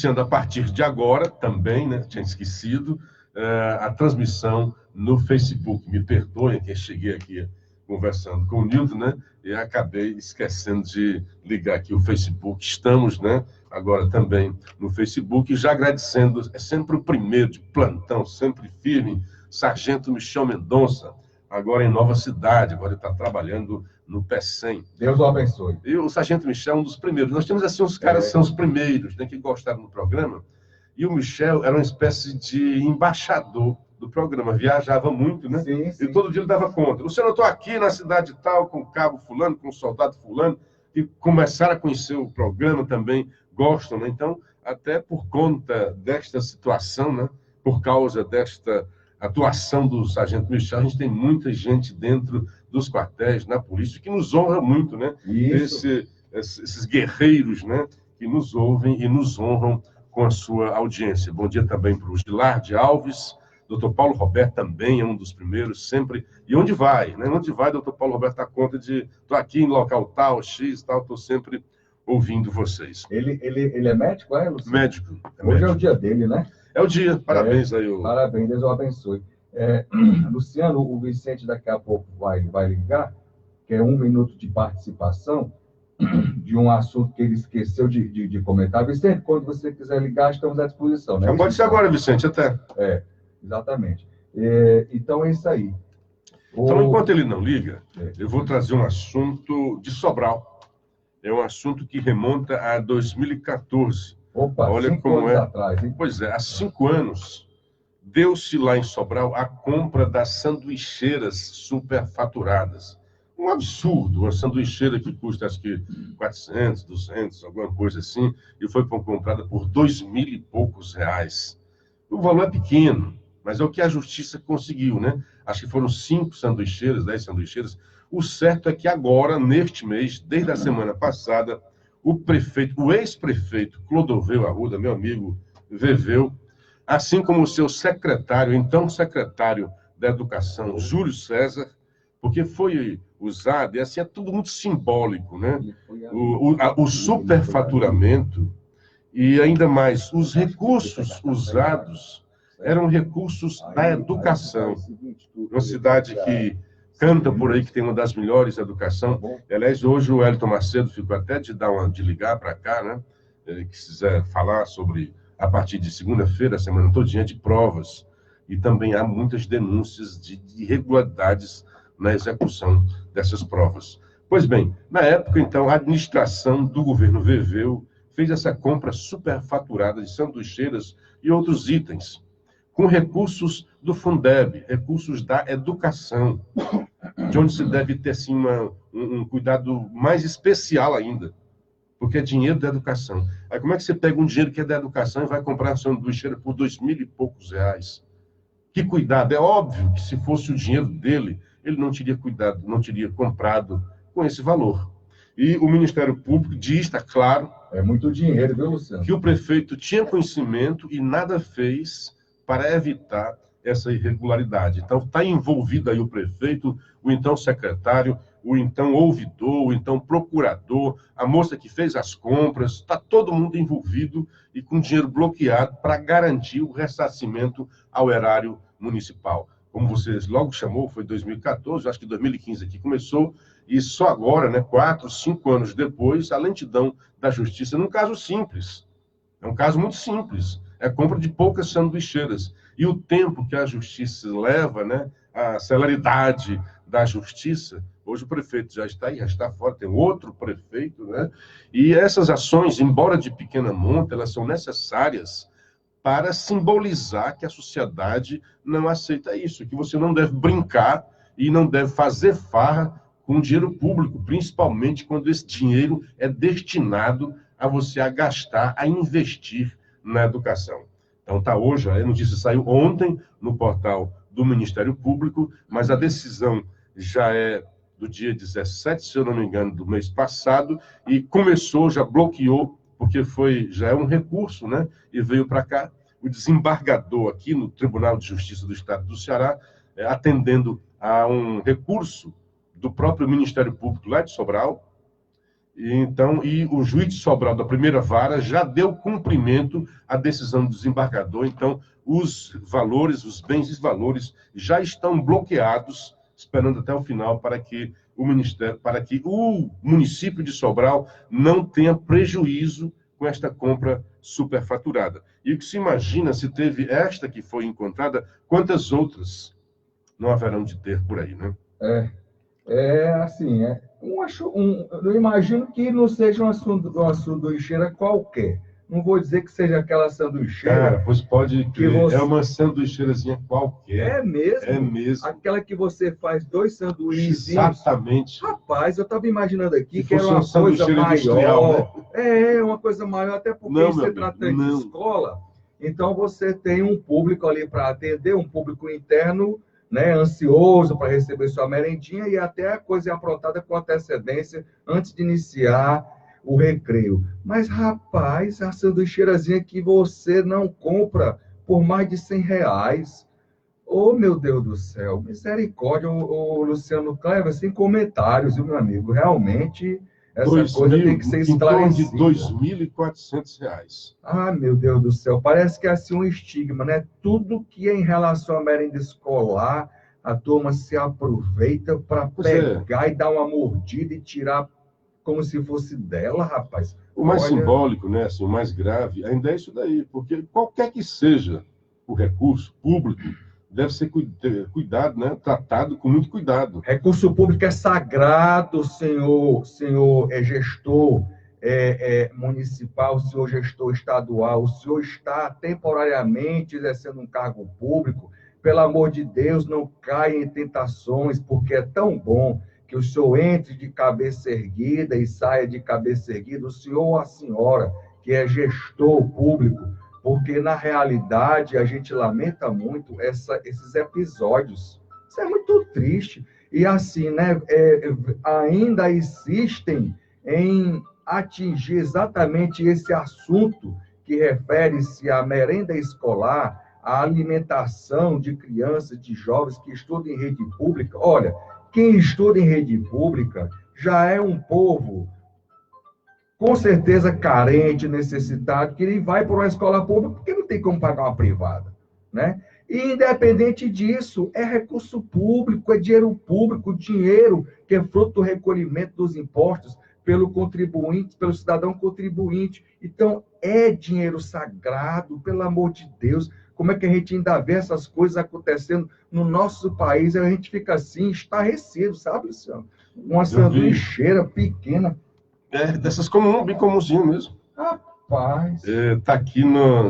iniciando a partir de agora, também, né, tinha esquecido, a transmissão no Facebook. Me perdoem que eu cheguei aqui conversando com o Nilton, né, e acabei esquecendo de ligar aqui o Facebook. Estamos, né, agora também no Facebook, já agradecendo, é sempre o primeiro de plantão, sempre firme, Sargento Michel Mendonça, agora em Nova Cidade, agora ele está trabalhando no PECEM. Deus o abençoe. E o Sargento Michel é um dos primeiros. Nós temos assim, os caras são os primeiros, né, que gostaram do programa, e o Michel era uma espécie de embaixador do programa, viajava muito, né? Sim, sim. E todo dia ele dava conta. Luciano, eu estou aqui na cidade tal, com o cabo fulano, com o soldado fulano, que começaram a conhecer o programa também, gostam, né? Então, até por conta desta situação, né, por causa desta atuação do Sargento Michel, a gente tem muita gente dentro dos quartéis, na polícia, que nos honra muito, né? Esses guerreiros, né, que nos ouvem e nos honram com a sua audiência. Bom dia também para o Gilardi Alves, doutor Paulo Roberto também é um dos primeiros, sempre. E onde vai, né? Onde vai, doutor Paulo Roberto dá conta de, estou aqui em local tal, X, tal, estou sempre ouvindo vocês. Ele é médico, é, Luciano? Médico. Hoje é o dia dele, né? É o dia, parabéns aí. Parabéns, Deus o abençoe. Luciano, o Vicente daqui a pouco vai ligar, que é 1 minuto de participação de um assunto que ele esqueceu de comentar. Vicente, quando você quiser ligar, estamos à disposição. Né? Pode ser agora, Vicente, até. Exatamente. Então é isso aí. Então, enquanto ele não liga, eu vou trazer um assunto de Sobral. É um assunto que remonta a 2014. Opa, olha 5 como anos atrás, hein? Pois é, há 5 anos deu-se lá em Sobral a compra das sanduicheiras superfaturadas. Um absurdo, uma sanduicheira que custa, acho que 400, 200, alguma coisa assim, e foi comprada por 2.000 e poucos reais. O valor é pequeno, mas é o que a justiça conseguiu, né? Acho que foram 5 sanduicheiras, 10 sanduicheiras. O certo é que agora, neste mês, desde a semana passada, o ex-prefeito Clodoveu Arruda, meu amigo Veveu, assim como o seu secretário, então secretário da Educação, Júlio César, porque foi usado, e assim é tudo muito simbólico, né? O superfaturamento e ainda mais os recursos usados eram recursos da educação. Uma cidade que canta por aí que tem uma das melhores educação. Aliás, hoje o Elton Macedo ficou até de ligar para cá, né? Ele quiser falar sobre, a partir de segunda-feira, a semana todinha, de provas. E também há muitas denúncias de irregularidades na execução dessas provas. Pois bem, na época, então, a administração do governo Veveu fez essa compra superfaturada de sanduicheiras e outros itens, com recursos do Fundeb, recursos da educação, de onde se deve ter, assim, um cuidado mais especial ainda, porque é dinheiro da educação. Aí como é que você pega um dinheiro que é da educação e vai comprar uma sanduicheira por 2.000 e poucos reais? Que cuidado! É óbvio que se fosse o dinheiro dele, ele não teria cuidado, não teria comprado com esse valor. E o Ministério Público diz, está claro... É muito dinheiro, viu, Luciano? Que o prefeito tinha conhecimento e nada fez para evitar essa irregularidade. Então, está envolvido aí o prefeito, o então secretário, o então ouvidor, o então procurador, a moça que fez as compras, está todo mundo envolvido e com dinheiro bloqueado para garantir o ressarcimento ao erário municipal. Como vocês logo chamou, foi 2014, acho que 2015 aqui começou, e só agora, né, 4, 5 anos depois, a lentidão da justiça, num caso simples. É um caso muito simples. É a compra de poucas sanduicheiras. E o tempo que a justiça leva, né, a celeridade da justiça, hoje o prefeito já está aí, já está fora, tem outro prefeito, né? E essas ações, embora de pequena monta, elas são necessárias para simbolizar que a sociedade não aceita isso, que você não deve brincar e não deve fazer farra com dinheiro público, principalmente quando esse dinheiro é destinado a você a gastar, a investir na educação. Então está hoje, a notícia saiu ontem no portal do Ministério Público, mas a decisão já é do dia 17, se eu não me engano, do mês passado, e começou, já bloqueou, porque já é um recurso, né? E veio para cá o desembargador aqui no Tribunal de Justiça do Estado do Ceará, atendendo a um recurso do próprio Ministério Público lá de Sobral, E o juiz de Sobral da primeira vara já deu cumprimento à decisão do desembargador. Então, os valores, os bens e valores já estão bloqueados, esperando até o final para que o município de Sobral não tenha prejuízo com esta compra superfaturada. E o que se imagina, se teve esta que foi encontrada, quantas outras não haverão de ter por aí, né? Assim, eu imagino que não seja uma sanduicheira qualquer. Não vou dizer que seja aquela sanduicheira. Cara, pois pode crer. Você... É uma sanduicheirazinha qualquer. É mesmo? É mesmo. Aquela que você faz 2 sanduíches. Exatamente. Rapaz, eu estava imaginando aqui que era uma coisa maior. Né? Uma coisa maior, até porque você trata de escola. Então, você tem um público ali para atender, um público interno, né, ansioso para receber sua merendinha, e até a coisa é aprontada com antecedência antes de iniciar o recreio. Mas, rapaz, a sanduicheirazinha que você não compra por mais de R$100. Oh, meu Deus do céu, misericórdia, o Luciano Cleber, sem comentários, viu, meu amigo? Realmente, essa coisa tem que ser esclarecida. Em torno de R$2.400. Ah, meu Deus do céu, parece que é assim um estigma, né? Tudo que é em relação à merenda escolar, a turma se aproveita para pegar e dar uma mordida e tirar como se fosse dela, rapaz. O mais simbólico, né, assim, o mais grave, ainda é isso daí, porque qualquer que seja o recurso público, deve ser cuidado, né? Tratado com muito cuidado. Recurso público é sagrado, senhor gestor municipal, senhor gestor estadual. O senhor está temporariamente exercendo um cargo público. Pelo amor de Deus, não caia em tentações, porque é tão bom que o senhor entre de cabeça erguida e saia de cabeça erguida, o senhor ou a senhora, que é gestor público, porque, na realidade, a gente lamenta muito esses episódios. Isso é muito triste. E, assim, né, ainda insistem em atingir exatamente esse assunto que refere-se à merenda escolar, à alimentação de crianças, de jovens que estudam em rede pública. Olha, quem estuda em rede pública já é um povo com certeza carente, necessitado, que ele vai para uma escola pública porque não tem como pagar uma privada, né? E, independente disso, é recurso público, é dinheiro que é fruto do recolhimento dos impostos pelo contribuinte, pelo cidadão contribuinte. Então, é dinheiro sagrado, pelo amor de Deus. Como é que a gente ainda vê essas coisas acontecendo no nosso país? A gente fica assim, estarrecido, sabe, Luciano? Uma sanduicheira pequena. Dessas bem comumzinho mesmo. Rapaz. Está aqui na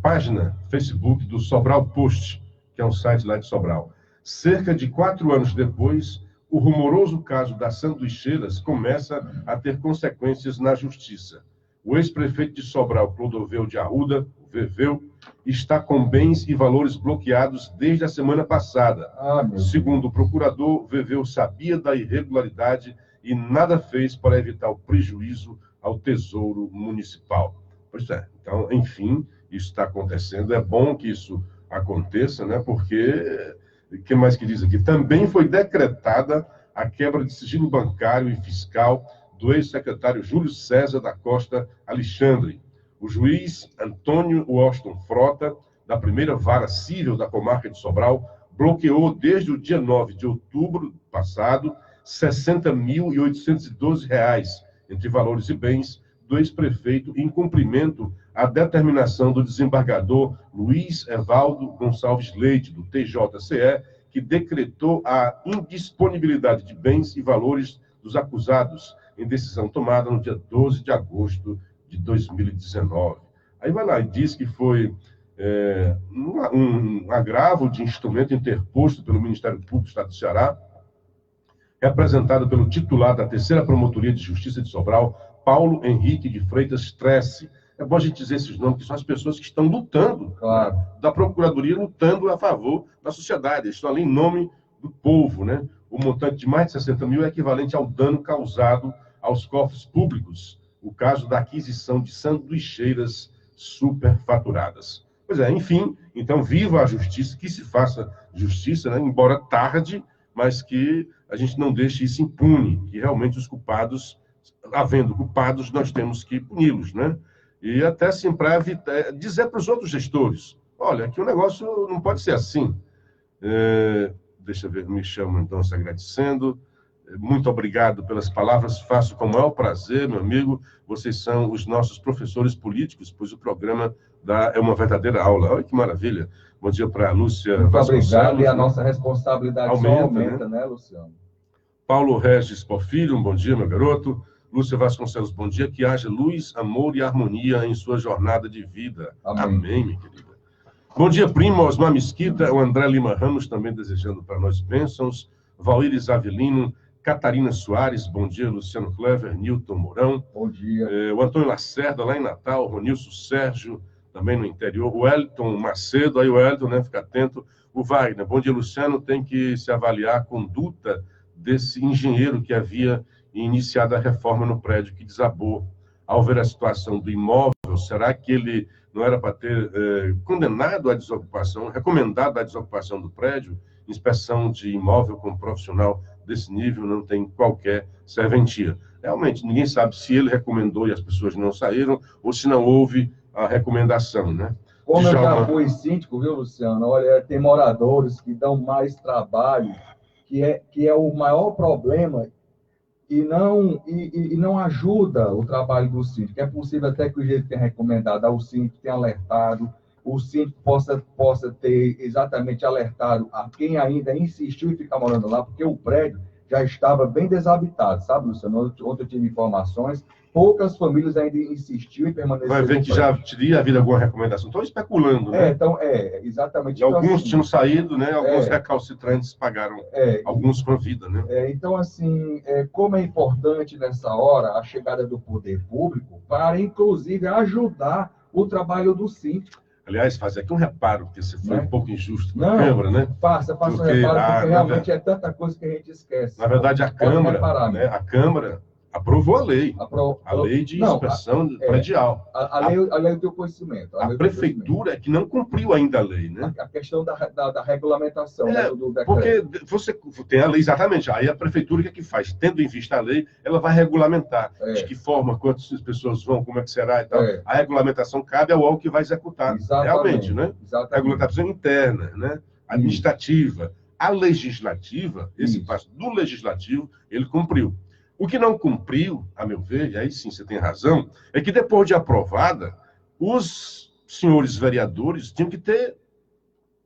página Facebook do Sobral Post, que é um site lá de Sobral. Cerca de 4 anos depois, o rumoroso caso das sanduicheiras começa a ter consequências na justiça. O ex-prefeito de Sobral, Clodoveu de Arruda, o Veveu, está com bens e valores bloqueados desde a semana passada. Segundo o procurador, Veveu sabia da irregularidade e nada fez para evitar o prejuízo ao Tesouro Municipal. Pois é, então, enfim, isso está acontecendo. É bom que isso aconteça, né? Porque, o que mais que diz aqui? Também foi decretada a quebra de sigilo bancário e fiscal do ex-secretário Júlio César da Costa Alexandre. O juiz Antônio Washington Frota, da primeira vara civil da comarca de Sobral, bloqueou desde o dia 9 de outubro passado R$ 60.812, entre valores e bens, do ex-prefeito, em cumprimento à determinação do desembargador Luiz Evaldo Gonçalves Leite, do TJCE, que decretou a indisponibilidade de bens e valores dos acusados, em decisão tomada no dia 12 de agosto de 2019. Aí vai lá e diz que foi um agravo de instrumento interposto pelo Ministério Público do Estado do Ceará, representado pelo titular da 3ª Promotoria de Justiça de Sobral, Paulo Henrique de Freitas Tresse. É bom a gente dizer esses nomes, que são as pessoas que estão lutando, claro, da Procuradoria, lutando a favor da sociedade. Eles estão ali em nome do povo, né? O montante de mais de 60 mil é equivalente ao dano causado aos cofres públicos, o caso da aquisição de sanduicheiras superfaturadas. Pois é, enfim, então viva a justiça, que se faça justiça, né? Embora tarde, mas que a gente não deixe isso impune, que realmente os culpados havendo culpados, nós temos que puni-los, né? E até assim, para dizer para os outros gestores, olha, aqui o negócio não pode ser assim. Deixa eu ver, me chamam então se agradecendo. Muito obrigado pelas palavras, faço com o maior prazer, meu amigo. Vocês são os nossos professores políticos, pois o programa é uma verdadeira aula. Olha que maravilha. Bom dia para a Lúcia Vasconcelos. Obrigado, e a nossa responsabilidade aumenta, né, Luciano? Paulo Regis Porfírio, um bom dia, meu garoto. Lúcia Vasconcelos, bom dia. Que haja luz, amor e harmonia em sua jornada de vida. Amém, Amém, minha querida. Bom dia, primo Osmar Mesquita, o André Lima Ramos também desejando para nós bênçãos. Valíris Avelino, Catarina Soares, bom dia, Luciano Clever, Nilton Mourão. Bom dia. O Antônio Lacerda, lá em Natal, Ronilson Sérgio, também no interior. O Wellington Macedo, aí o Wellington, né, fica atento. O Wagner, bom dia, Luciano, tem que se avaliar a conduta desse engenheiro que havia iniciado a reforma no prédio que desabou. Ao ver a situação do imóvel, será que ele não era para ter condenado a desocupação, recomendado a desocupação do prédio? Inspeção de imóvel com um profissional desse nível não tem qualquer serventia. Realmente, ninguém sabe se ele recomendou e as pessoas não saíram, ou se não houve a recomendação, né? Como eu já fui síndico, viu, Luciano? Olha, tem moradores que dão mais trabalho, que é o maior problema, e não ajuda o trabalho do síndico. É possível até que o jeito tenha recomendado ao síndico, tenha alertado, o síndico possa ter exatamente alertado a quem ainda insistiu em ficar morando lá, porque o prédio já estava bem desabitado, sabe, Luciano? Ontem eu tive informações, poucas famílias ainda insistiram em permanecer. Vai ver que já teria havido alguma recomendação. Estou especulando, né? Então, exatamente. E alguns tinham saído, né? Alguns recalcitrantes pagaram, alguns com a vida, né? Então, assim, como é importante nessa hora a chegada do poder público para, inclusive, ajudar o trabalho do síndico. Aliás, fazer aqui um reparo, porque você foi um pouco injusto com a Câmara, né? Faça um reparo, porque realmente é tanta coisa que a gente esquece. Na verdade, a Câmara, né? A Câmara aprovou a lei. A lei de inspeção predial. A lei do conhecimento. A prefeitura é que não cumpriu ainda a lei, né? A questão da regulamentação, né, do decreto. Porque você tem a lei, exatamente. Aí a prefeitura, o que é que faz? Tendo em vista a lei, ela vai regulamentar. De que forma, quantas pessoas vão, como é que será e tal. A regulamentação cabe ao órgão que vai executar. Realmente, né? A regulamentação interna, né? Administrativa. A legislativa, esse passo do legislativo, ele cumpriu. O que não cumpriu, a meu ver, e aí sim você tem razão, é que depois de aprovada, os senhores vereadores tinham que ter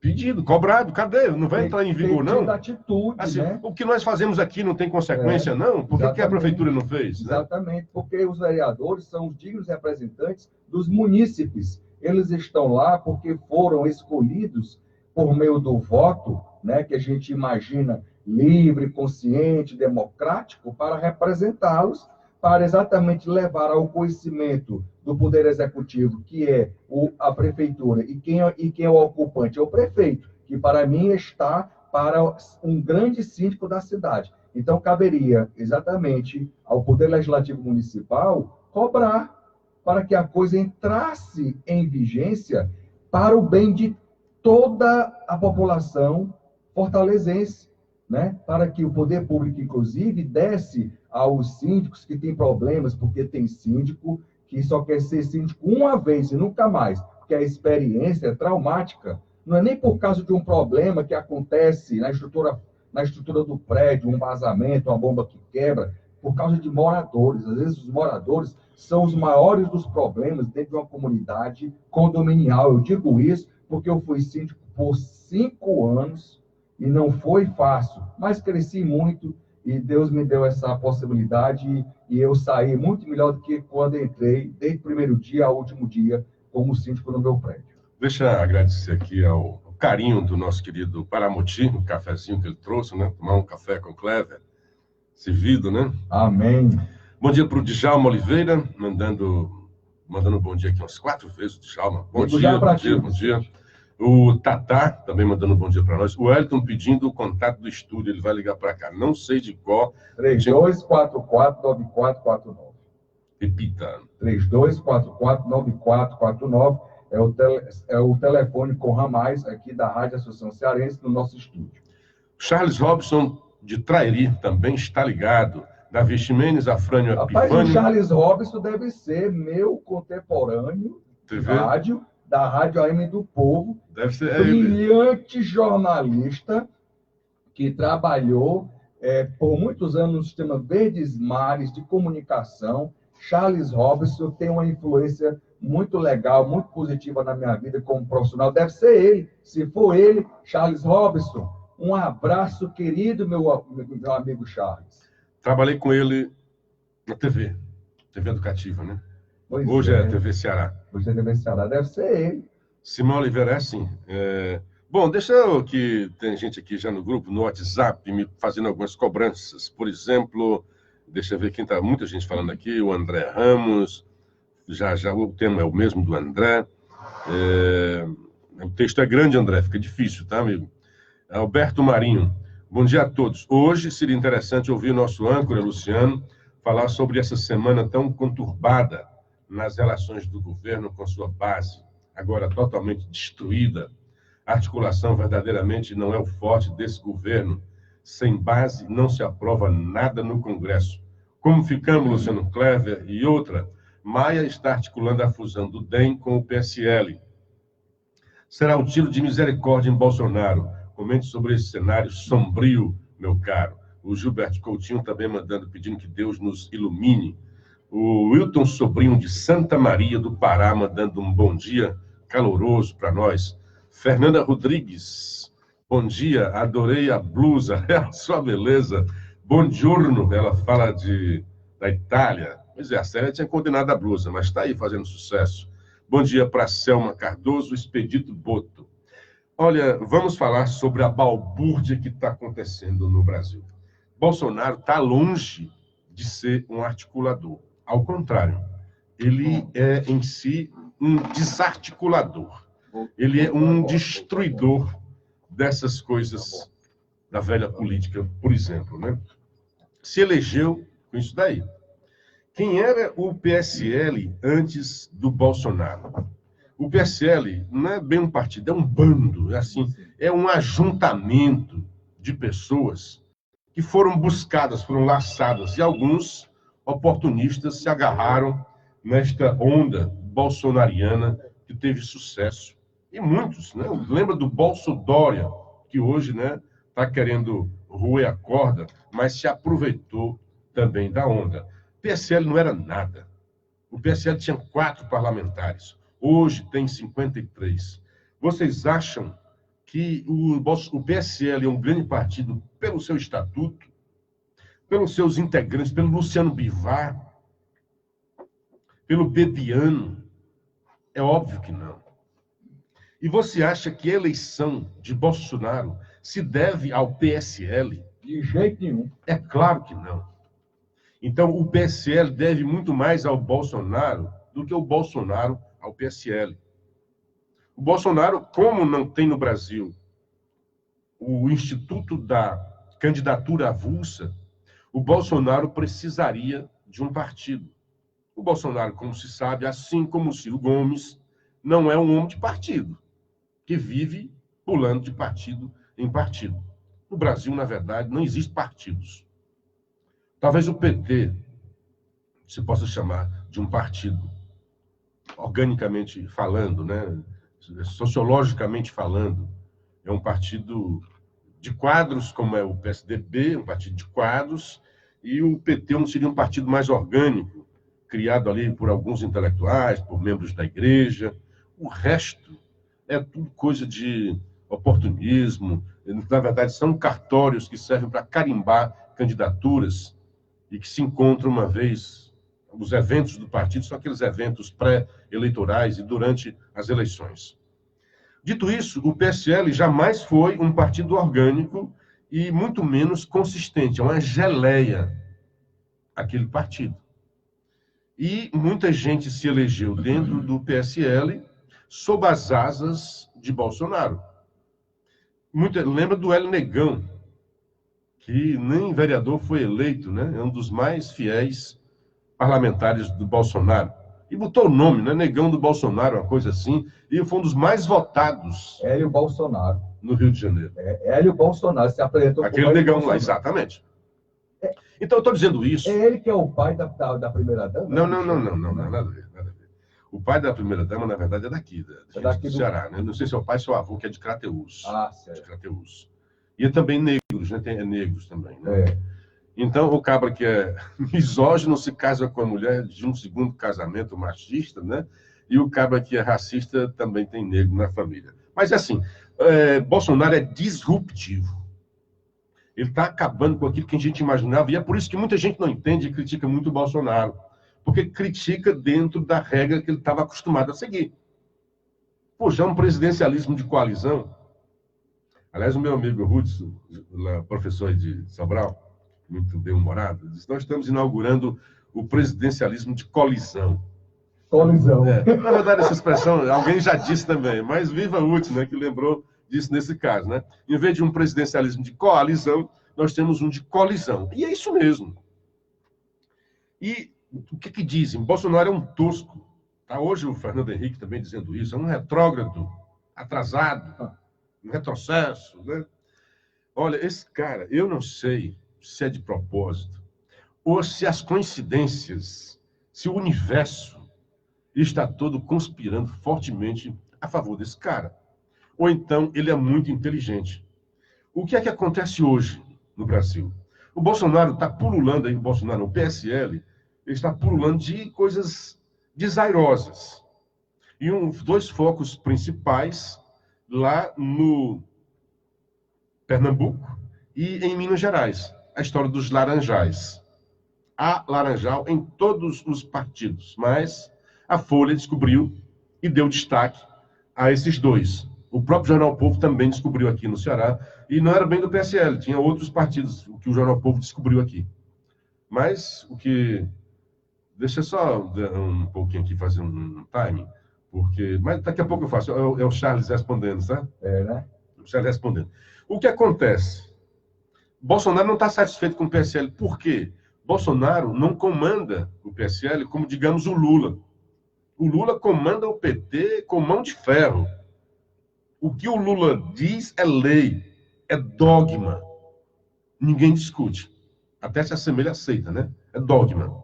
pedido, cobrado. Cadê? Não vai entrar em vigor, não? Atitude, assim, né? O que nós fazemos aqui não tem consequência, não? Por que a prefeitura não fez? Exatamente, porque os vereadores são os dignos representantes dos munícipes. Eles estão lá porque foram escolhidos por meio do voto, né, que a gente imagina livre, consciente, democrático, para representá-los, para exatamente levar ao conhecimento do Poder Executivo, que é a Prefeitura, e quem é o ocupante? É o prefeito, que para mim está para um grande síndico da cidade. Então, caberia exatamente ao Poder Legislativo Municipal cobrar para que a coisa entrasse em vigência para o bem de toda a população fortalezense, né? Para que o poder público, inclusive, desse aos síndicos que têm problemas, porque tem síndico que só quer ser síndico uma vez e nunca mais, porque a experiência é traumática. Não é nem por causa de um problema que acontece na estrutura do prédio, um vazamento, uma bomba que quebra, por causa de moradores. Às vezes, os moradores são os maiores dos problemas dentro de uma comunidade condominial. Eu digo isso porque eu fui síndico por 5 anos, e não foi fácil, mas cresci muito e Deus me deu essa possibilidade e eu saí muito melhor do que quando entrei, desde o primeiro dia ao último dia, como síndico no meu prédio. Deixa eu agradecer aqui ao carinho do nosso querido Paramoti, um cafezinho que ele trouxe, né? Tomar um café com Clever, servido, né? Amém. Bom dia para o Djalma Oliveira, mandando um bom dia aqui umas 4 vezes, Djalma. Bom dia. O Tatá também mandando um bom dia para nós. O Wellington pedindo o contato do estúdio, ele vai ligar para cá. Não sei de qual. 3244-9449. Repita. 3244-9449 é o telefone com ramais aqui da Rádio Associação Cearense no nosso estúdio. Charles Robson, de Trairi, também está ligado. Davi Ximenes, Afrânio Rapaz, o Epifânio. Charles Robson deve ser meu contemporâneo de rádio, da Rádio AM do Povo. Deve ser brilhante jornalista que trabalhou por muitos anos no sistema Verdes Mares de comunicação. Charles Robson tem uma influência muito legal, muito positiva na minha vida como profissional. Deve ser ele. Se for ele, Charles Robson, um abraço, querido meu amigo Charles. Trabalhei com ele na TV educativa, né? Pois Hoje é TV Ceará. Hoje é TV Ceará, deve ser ele. Simão Oliveira é assim. Bom, deixa eu que tem gente aqui já no grupo, no WhatsApp, me fazendo algumas cobranças. Por exemplo, deixa eu ver quem está, muita gente falando aqui, o André Ramos, já o tema é o mesmo do André. O texto é grande, André, fica difícil, tá, amigo? Alberto Marinho, bom dia a todos. Hoje seria interessante ouvir nosso âncora, Luciano, falar sobre essa semana tão conturbada nas relações do governo com sua base, agora totalmente destruída. A articulação verdadeiramente não é o forte desse governo. Sem base, não se aprova nada no Congresso. Como ficamos, Luciano Clever? E outra, Maia está articulando a fusão do DEM com o PSL. Será um tiro de misericórdia em Bolsonaro. Comente sobre esse cenário sombrio, meu caro. O Gilberto Coutinho também pedindo que Deus nos ilumine. O Wilton Sobrinho de Santa Maria do Pará mandando um bom dia caloroso para nós. Fernanda Rodrigues, bom dia, adorei a blusa, é a sua beleza. Buongiorno, ela fala da Itália. Pois é, a Célia tinha condenado a blusa, mas está aí fazendo sucesso. Bom dia para Selma Cardoso, Expedito Boto. Olha, vamos falar sobre a balbúrdia que está acontecendo no Brasil. Bolsonaro está longe de ser um articulador. Ao contrário, ele é em si um desarticulador. Ele é um destruidor dessas coisas da velha política, por exemplo, né? Se elegeu com isso daí. Quem era o PSL antes do Bolsonaro? O PSL não é bem um partido, é um bando, é um ajuntamento de pessoas que foram buscadas, foram laçadas, e alguns oportunistas se agarraram nesta onda bolsonariana que teve sucesso. E muitos, né? Lembra do Bolsodória, que hoje, né, está querendo roer a corda, mas se aproveitou também da onda. O PSL não era nada. O PSL tinha 4 parlamentares. Hoje tem 53. Vocês acham que o PSL é um grande partido pelo seu estatuto, pelos seus integrantes, pelo Luciano Bivar, pelo Bebiano? É óbvio que não. E você acha que a eleição de Bolsonaro se deve ao PSL? De jeito nenhum. É claro que não. Então, o PSL deve muito mais ao Bolsonaro do que o Bolsonaro ao PSL. O Bolsonaro, como não tem no Brasil o Instituto da Candidatura Avulsa, o Bolsonaro precisaria de um partido. O Bolsonaro, como se sabe, assim como o Ciro Gomes, não é um homem de partido, que vive pulando de partido em partido. No Brasil, na verdade, não existem partidos. Talvez o PT se possa chamar de um partido, organicamente falando, né? Sociologicamente falando. É um partido de quadros, como é o PSDB, um partido de quadros, e o PT seria um partido mais orgânico, criado ali por alguns intelectuais, por membros da igreja. O resto é tudo coisa de oportunismo. Na verdade, são cartórios que servem para carimbar candidaturas e que se encontram uma vez. Os eventos do partido são aqueles eventos pré-eleitorais e durante as eleições. Dito isso, o PSL jamais foi um partido orgânico e muito menos consistente. É uma geleia, aquele partido. E muita gente se elegeu dentro do PSL sob as asas de Bolsonaro. Lembra do Hélio Negão, que nem vereador foi eleito, né? É um dos mais fiéis parlamentares do Bolsonaro. E botou o nome, né? Negão do Bolsonaro, uma coisa assim. E foi um dos mais votados. Hélio Bolsonaro. No Rio de Janeiro. Hélio Bolsonaro se apresentou. Aquele negão lá, exatamente. Então, eu estou dizendo isso. É ele que é o pai da primeira-dama? Não, nada a ver, nada a ver. O pai da primeira-dama, na verdade, é daqui, do Ceará, né? Não sei se é o pai ou seu avô, que é de Crateús. Ah, certo. De Crateús. E é também negros, né? Tem negros também, né? É. Então, o cabra que é misógino se casa com a mulher de um segundo casamento machista, né? E o cabra que é racista também tem negro na família. Mas, assim, Bolsonaro é disruptivo. Ele está acabando com aquilo que a gente imaginava, e é por isso que muita gente não entende e critica muito o Bolsonaro, porque critica dentro da regra que ele estava acostumado a seguir. Poxa, é um presidencialismo de coalizão. Aliás, o meu amigo Hudson, professor de Sobral, muito bem-humorado, disse: nós estamos inaugurando o presidencialismo de colisão. Colisão. Na verdade, essa expressão, alguém já disse também, mas viva Hudson, né, que lembrou disso nesse caso, né? Em vez de um presidencialismo de coalizão, nós temos um de colisão. E é isso mesmo. E o que dizem? Bolsonaro é um tosco. Tá hoje o Fernando Henrique também dizendo isso, é um retrógrado, atrasado, um retrocesso, né? Olha, esse cara, eu não sei se é de propósito, ou se as coincidências, se o universo está todo conspirando fortemente a favor desse cara. Ou então ele é muito inteligente. O que é que acontece hoje no Brasil? O Bolsonaro está pululando aí, o PSL, está pululando de coisas desairosas. E dois focos principais lá no Pernambuco e em Minas Gerais. A história dos laranjais. Há laranjal em todos os partidos, mas a Folha descobriu e deu destaque a esses dois. O próprio Jornal Povo também descobriu aqui no Ceará, e não era bem do PSL, tinha outros partidos, o que o Jornal Povo descobriu aqui. Mas o que... Deixa eu só um pouquinho aqui fazer um timing, porque... Mas daqui a pouco eu faço. É o Charles respondendo, tá? É, né? O Charles respondendo. O que acontece? Bolsonaro não está satisfeito com o PSL. Por quê? Bolsonaro não comanda o PSL como, digamos, o Lula. O Lula comanda o PT com mão de ferro. O que o Lula diz é lei, é dogma. Ninguém discute. Até se assemelha, aceita, né? É dogma.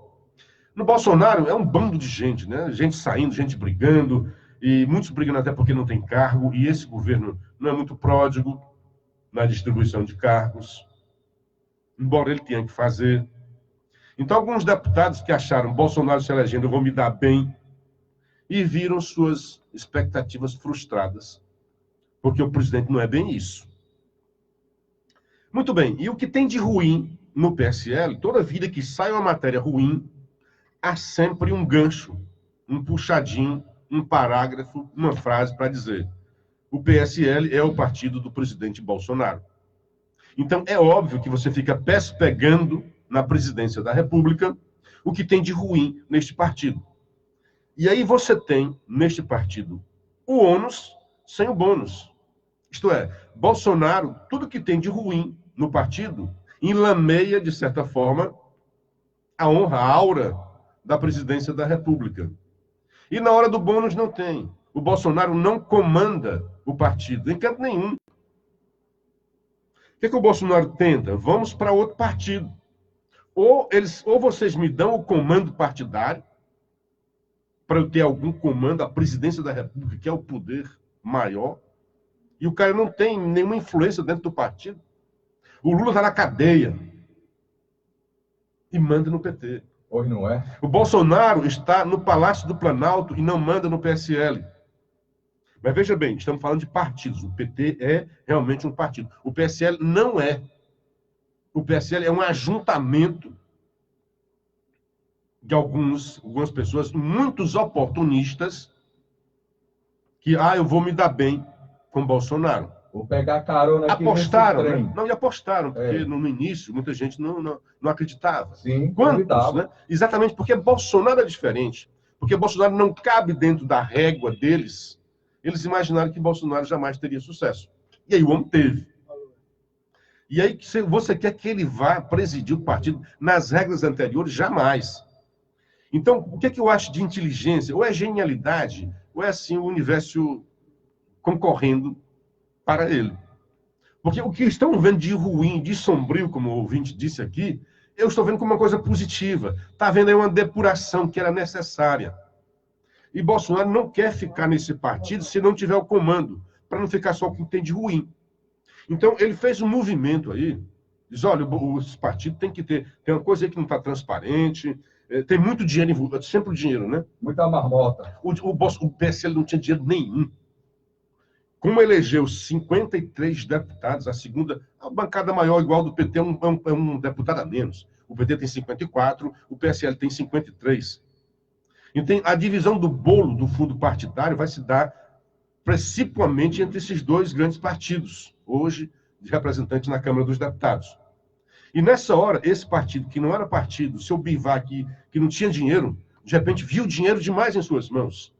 No Bolsonaro é um bando de gente, né? Gente saindo, gente brigando, e muitos brigando até porque não tem cargo, e esse governo não é muito pródigo na distribuição de cargos, embora ele tenha que fazer. Então, alguns deputados que acharam Bolsonaro se elegendo, eu vou me dar bem, e viram suas expectativas frustradas, porque o presidente não é bem isso. Muito bem, e o que tem de ruim no PSL, toda vida que sai uma matéria ruim, há sempre um gancho, um puxadinho, um parágrafo, uma frase para dizer: o PSL é o partido do presidente Bolsonaro. Então, é óbvio que você fica pegando na presidência da República o que tem de ruim neste partido. E aí você tem, neste partido, o ônus sem o bônus. Isto é, Bolsonaro, tudo que tem de ruim no partido, enlameia, de certa forma, a honra, a aura da presidência da República. E na hora do bônus não tem. O Bolsonaro não comanda o partido, em canto nenhum. O que o Bolsonaro tenta? Vamos para outro partido. Ou vocês me dão o comando partidário, para eu ter algum comando, a presidência da República, que é o poder maior, e o cara não tem nenhuma influência dentro do partido. O Lula está na cadeia e manda no PT. Hoje não é? O Bolsonaro está no Palácio do Planalto e não manda no PSL. Mas veja bem, estamos falando de partidos. O PT é realmente um partido. O PSL não é. O PSL é um ajuntamento de algumas pessoas, muitos oportunistas, que, eu vou me dar bem com Bolsonaro. Vou pegar carona aqui. Apostaram, né? Não, e apostaram, porque no início muita gente não acreditava. Sim, quantos, né? Exatamente porque Bolsonaro é diferente. Porque Bolsonaro não cabe dentro da régua deles. Eles imaginaram que Bolsonaro jamais teria sucesso. E aí o homem teve. E aí você quer que ele vá presidir o partido nas regras anteriores? Jamais. Então, o que eu acho de inteligência? Ou é genialidade, ou é assim o universo concorrendo para ele. Porque o que estão vendo de ruim, de sombrio, como o ouvinte disse aqui, eu estou vendo como uma coisa positiva. Está vendo aí uma depuração que era necessária. E Bolsonaro não quer ficar nesse partido se não tiver o comando, para não ficar só o que tem de ruim. Então, ele fez um movimento aí, diz, olha, os partidos tem que ter, tem uma coisa aí que não está transparente, tem muito dinheiro, sempre o dinheiro, né? Muita marmota. O PSL não tinha dinheiro nenhum. Como elegeu 53 deputados, a bancada maior igual do PT é um deputado a menos. O PT tem 54, o PSL tem 53. Então, a divisão do bolo do fundo partidário vai se dar principalmente entre esses dois grandes partidos, hoje de representantes na Câmara dos Deputados. E nessa hora, esse partido, que não era partido, seu Bivac, que não tinha dinheiro, de repente viu dinheiro demais em suas mãos.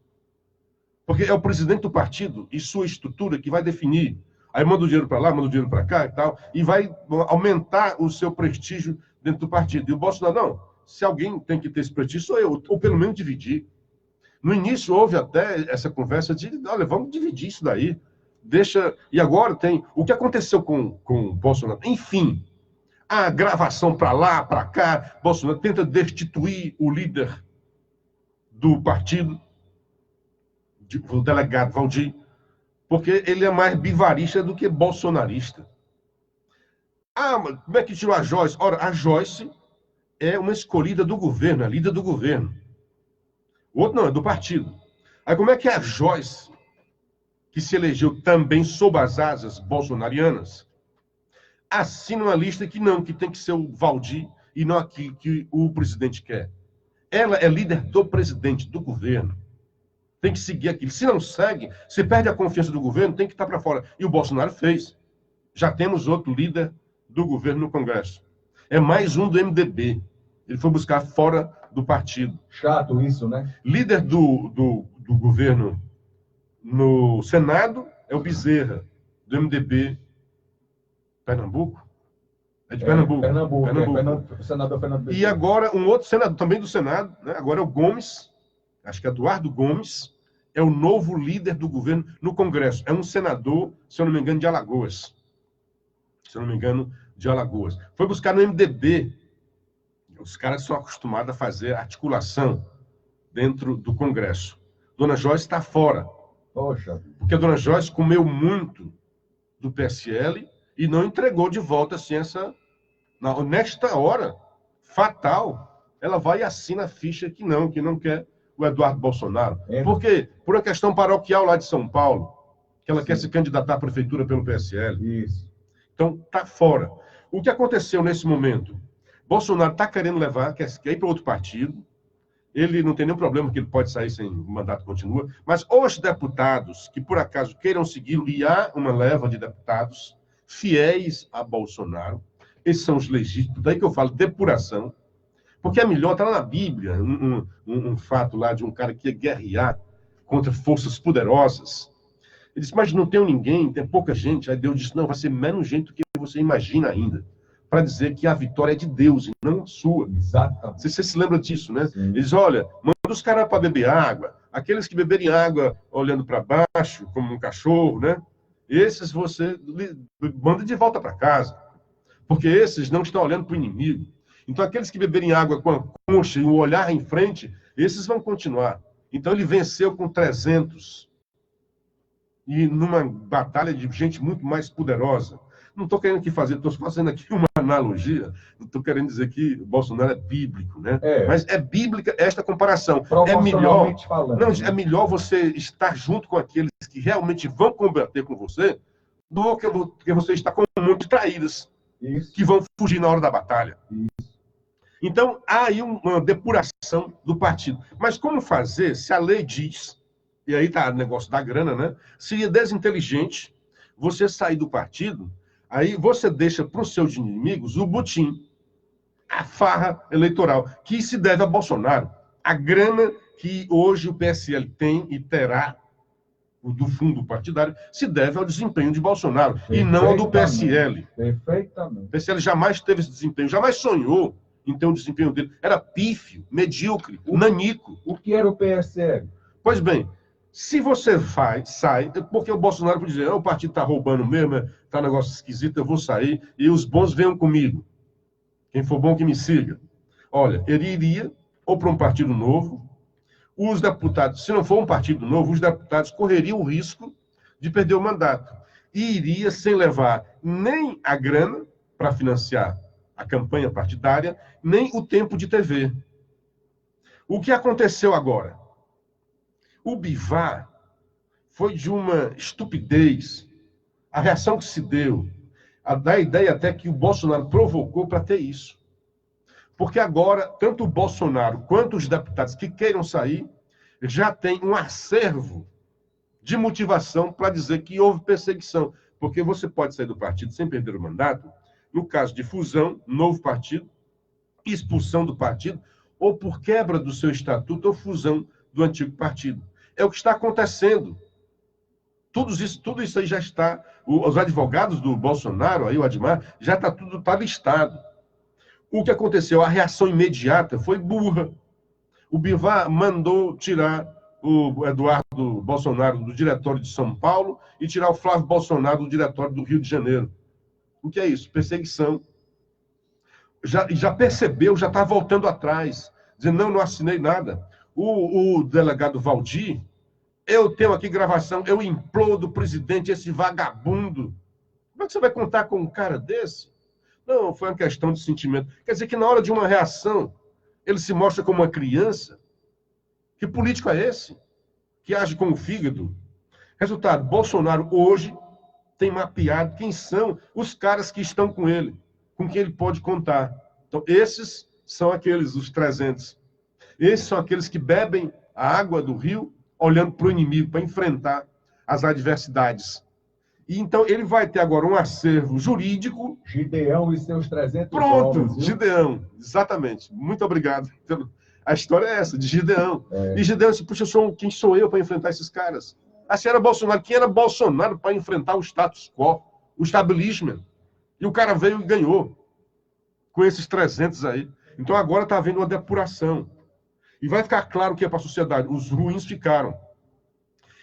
Porque é o presidente do partido e sua estrutura que vai definir. Aí manda o dinheiro para lá, manda o dinheiro para cá e tal, e vai aumentar o seu prestígio dentro do partido. E o Bolsonaro, não, se alguém tem que ter esse prestígio, sou eu, ou pelo menos dividir. No início houve até essa conversa de, olha, vamos dividir isso daí. Deixa. E agora tem. O que aconteceu com o Bolsonaro? Enfim, a gravação para lá, para cá, Bolsonaro tenta destituir o líder do partido, o delegado Valdir, porque ele é mais bivarista do que bolsonarista. Ah, mas como é que tirou a Joyce? Ora, a Joyce é uma escolhida do governo, é líder do governo. O outro não, é do partido. Aí como é que a Joyce, que se elegeu também sob as asas bolsonarianas, assina uma lista que não, que tem que ser o Valdir e não aquilo que o presidente quer? Ela é líder do presidente, do governo. Tem que seguir aquilo. Se não segue, se perde a confiança do governo, tem que estar para fora. E o Bolsonaro fez. Já temos outro líder do governo no Congresso. É mais um do MDB. Ele foi buscar fora do partido. Chato isso, né? Líder do governo no Senado é o Bezerra, do MDB Pernambuco. É de Pernambuco. Pernambuco. Senador Fernando Bezerra. E agora um outro senador, também do Senado, né? Agora é o Gomes, acho que é Eduardo Gomes, é o novo líder do governo no Congresso. É um senador, se eu não me engano, de Alagoas. Se eu não me engano, de Alagoas. Foi buscar no MDB. Os caras são acostumados a fazer articulação dentro do Congresso. Dona Joyce está fora. Poxa. Porque a Dona Joyce comeu muito do PSL e não entregou de volta assim essa... Não, nesta hora, fatal, ela vai e assina a ficha que não quer o Eduardo Bolsonaro. Por quê? Por uma questão paroquial lá de São Paulo, que ela quer se candidatar à prefeitura pelo PSL. Isso. Então, está fora. O que aconteceu nesse momento? Bolsonaro está querendo levar, quer ir para outro partido. Ele não tem nenhum problema que ele pode sair sem o mandato continua. Mas os deputados que, por acaso, queiram segui-lo, e há uma leva de deputados fiéis a Bolsonaro, esses são os legítimos. Daí que eu falo depuração. Porque é melhor, está lá na Bíblia, um fato lá de um cara que ia guerrear contra forças poderosas. Ele disse, mas não tem ninguém, tem pouca gente. Aí Deus disse, não, vai ser menos gente do que você imagina ainda. Para dizer que a vitória é de Deus e não sua. Exatamente. Você se lembra disso, né? Sim. Ele diz, olha, manda os caras para beber água. Aqueles que beberem água olhando para baixo, como um cachorro, né? Esses você manda de volta para casa. Porque esses não estão olhando para o inimigo. Então, aqueles que beberem água com a concha e o olhar em frente, esses vão continuar. Então, ele venceu com 300. E numa batalha de gente muito mais poderosa. Não estou querendo aqui fazer, estou fazendo aqui uma analogia, não estou querendo dizer que Bolsonaro é bíblico, né? Mas é bíblica esta comparação. É melhor, falando, não, né? É melhor você estar junto com aqueles que realmente vão combater com você, do que você estar com um monte de traíras. Isso. Que vão fugir na hora da batalha. Isso. Então, há aí uma depuração do partido. Mas como fazer se a lei diz, e aí está o negócio da grana, né? Seria desinteligente você sair do partido, aí você deixa para os seus inimigos o butim, a farra eleitoral, que se deve a Bolsonaro. A grana que hoje o PSL tem e terá do fundo partidário, se deve ao desempenho de Bolsonaro, e não ao do PSL. Perfeitamente. O PSL jamais teve esse desempenho, jamais sonhou em ter um desempenho dele. Era pífio, medíocre, nanico. O que era o PSL? Pois bem, se você sai, porque o Bolsonaro pode dizer, o partido está roubando mesmo, está um negócio esquisito, eu vou sair, e os bons venham comigo. Quem for bom que me siga. Olha, ele iria ou para um partido novo, os deputados, se não for um partido novo, os deputados correriam o risco de perder o mandato. E iria sem levar nem a grana para financiar a campanha partidária, nem o tempo de TV. O que aconteceu agora? O Bivar foi de uma estupidez. A reação que se deu, da ideia até que o Bolsonaro provocou para ter isso. Porque agora, tanto o Bolsonaro quanto os deputados que queiram sair, já tem um acervo de motivação para dizer que houve perseguição. Porque você pode sair do partido sem perder o mandato, no caso de fusão, novo partido, expulsão do partido, ou por quebra do seu estatuto ou fusão do antigo partido. É o que está acontecendo. Tudo isso aí já está... Os advogados do Bolsonaro, aí o Admar, já está tudo listado. O que aconteceu? A reação imediata foi burra. O Bivar mandou tirar o Eduardo Bolsonaro do diretório de São Paulo e tirar o Flávio Bolsonaro do diretório do Rio de Janeiro. O que é isso? Perseguição. Já percebeu, já está voltando atrás, dizendo, não assinei nada. O delegado Valdir, eu tenho aqui gravação, eu implodo o presidente, esse vagabundo. Como é que você vai contar com um cara desse? Não, foi uma questão de sentimento. Quer dizer que na hora de uma reação, ele se mostra como uma criança. Que político é esse? Que age com o fígado. Resultado, Bolsonaro hoje tem mapeado quem são os caras que estão com ele, com quem ele pode contar. Então, esses são aqueles, os 300. Esses são aqueles que bebem a água do rio, olhando para o inimigo, para enfrentar as adversidades. E então ele vai ter agora um acervo jurídico. Gideão e seus 300 Pronto, homens, Gideão, exatamente. Muito obrigado. A história é essa, de Gideão. E Gideão disse, puxa, quem sou eu para enfrentar esses caras? Assim era Bolsonaro. Quem era Bolsonaro para enfrentar o status quo, o establishment? E o cara veio e ganhou com esses 300 aí. Então agora está havendo uma depuração. E vai ficar claro que é para a sociedade. Os ruins ficaram.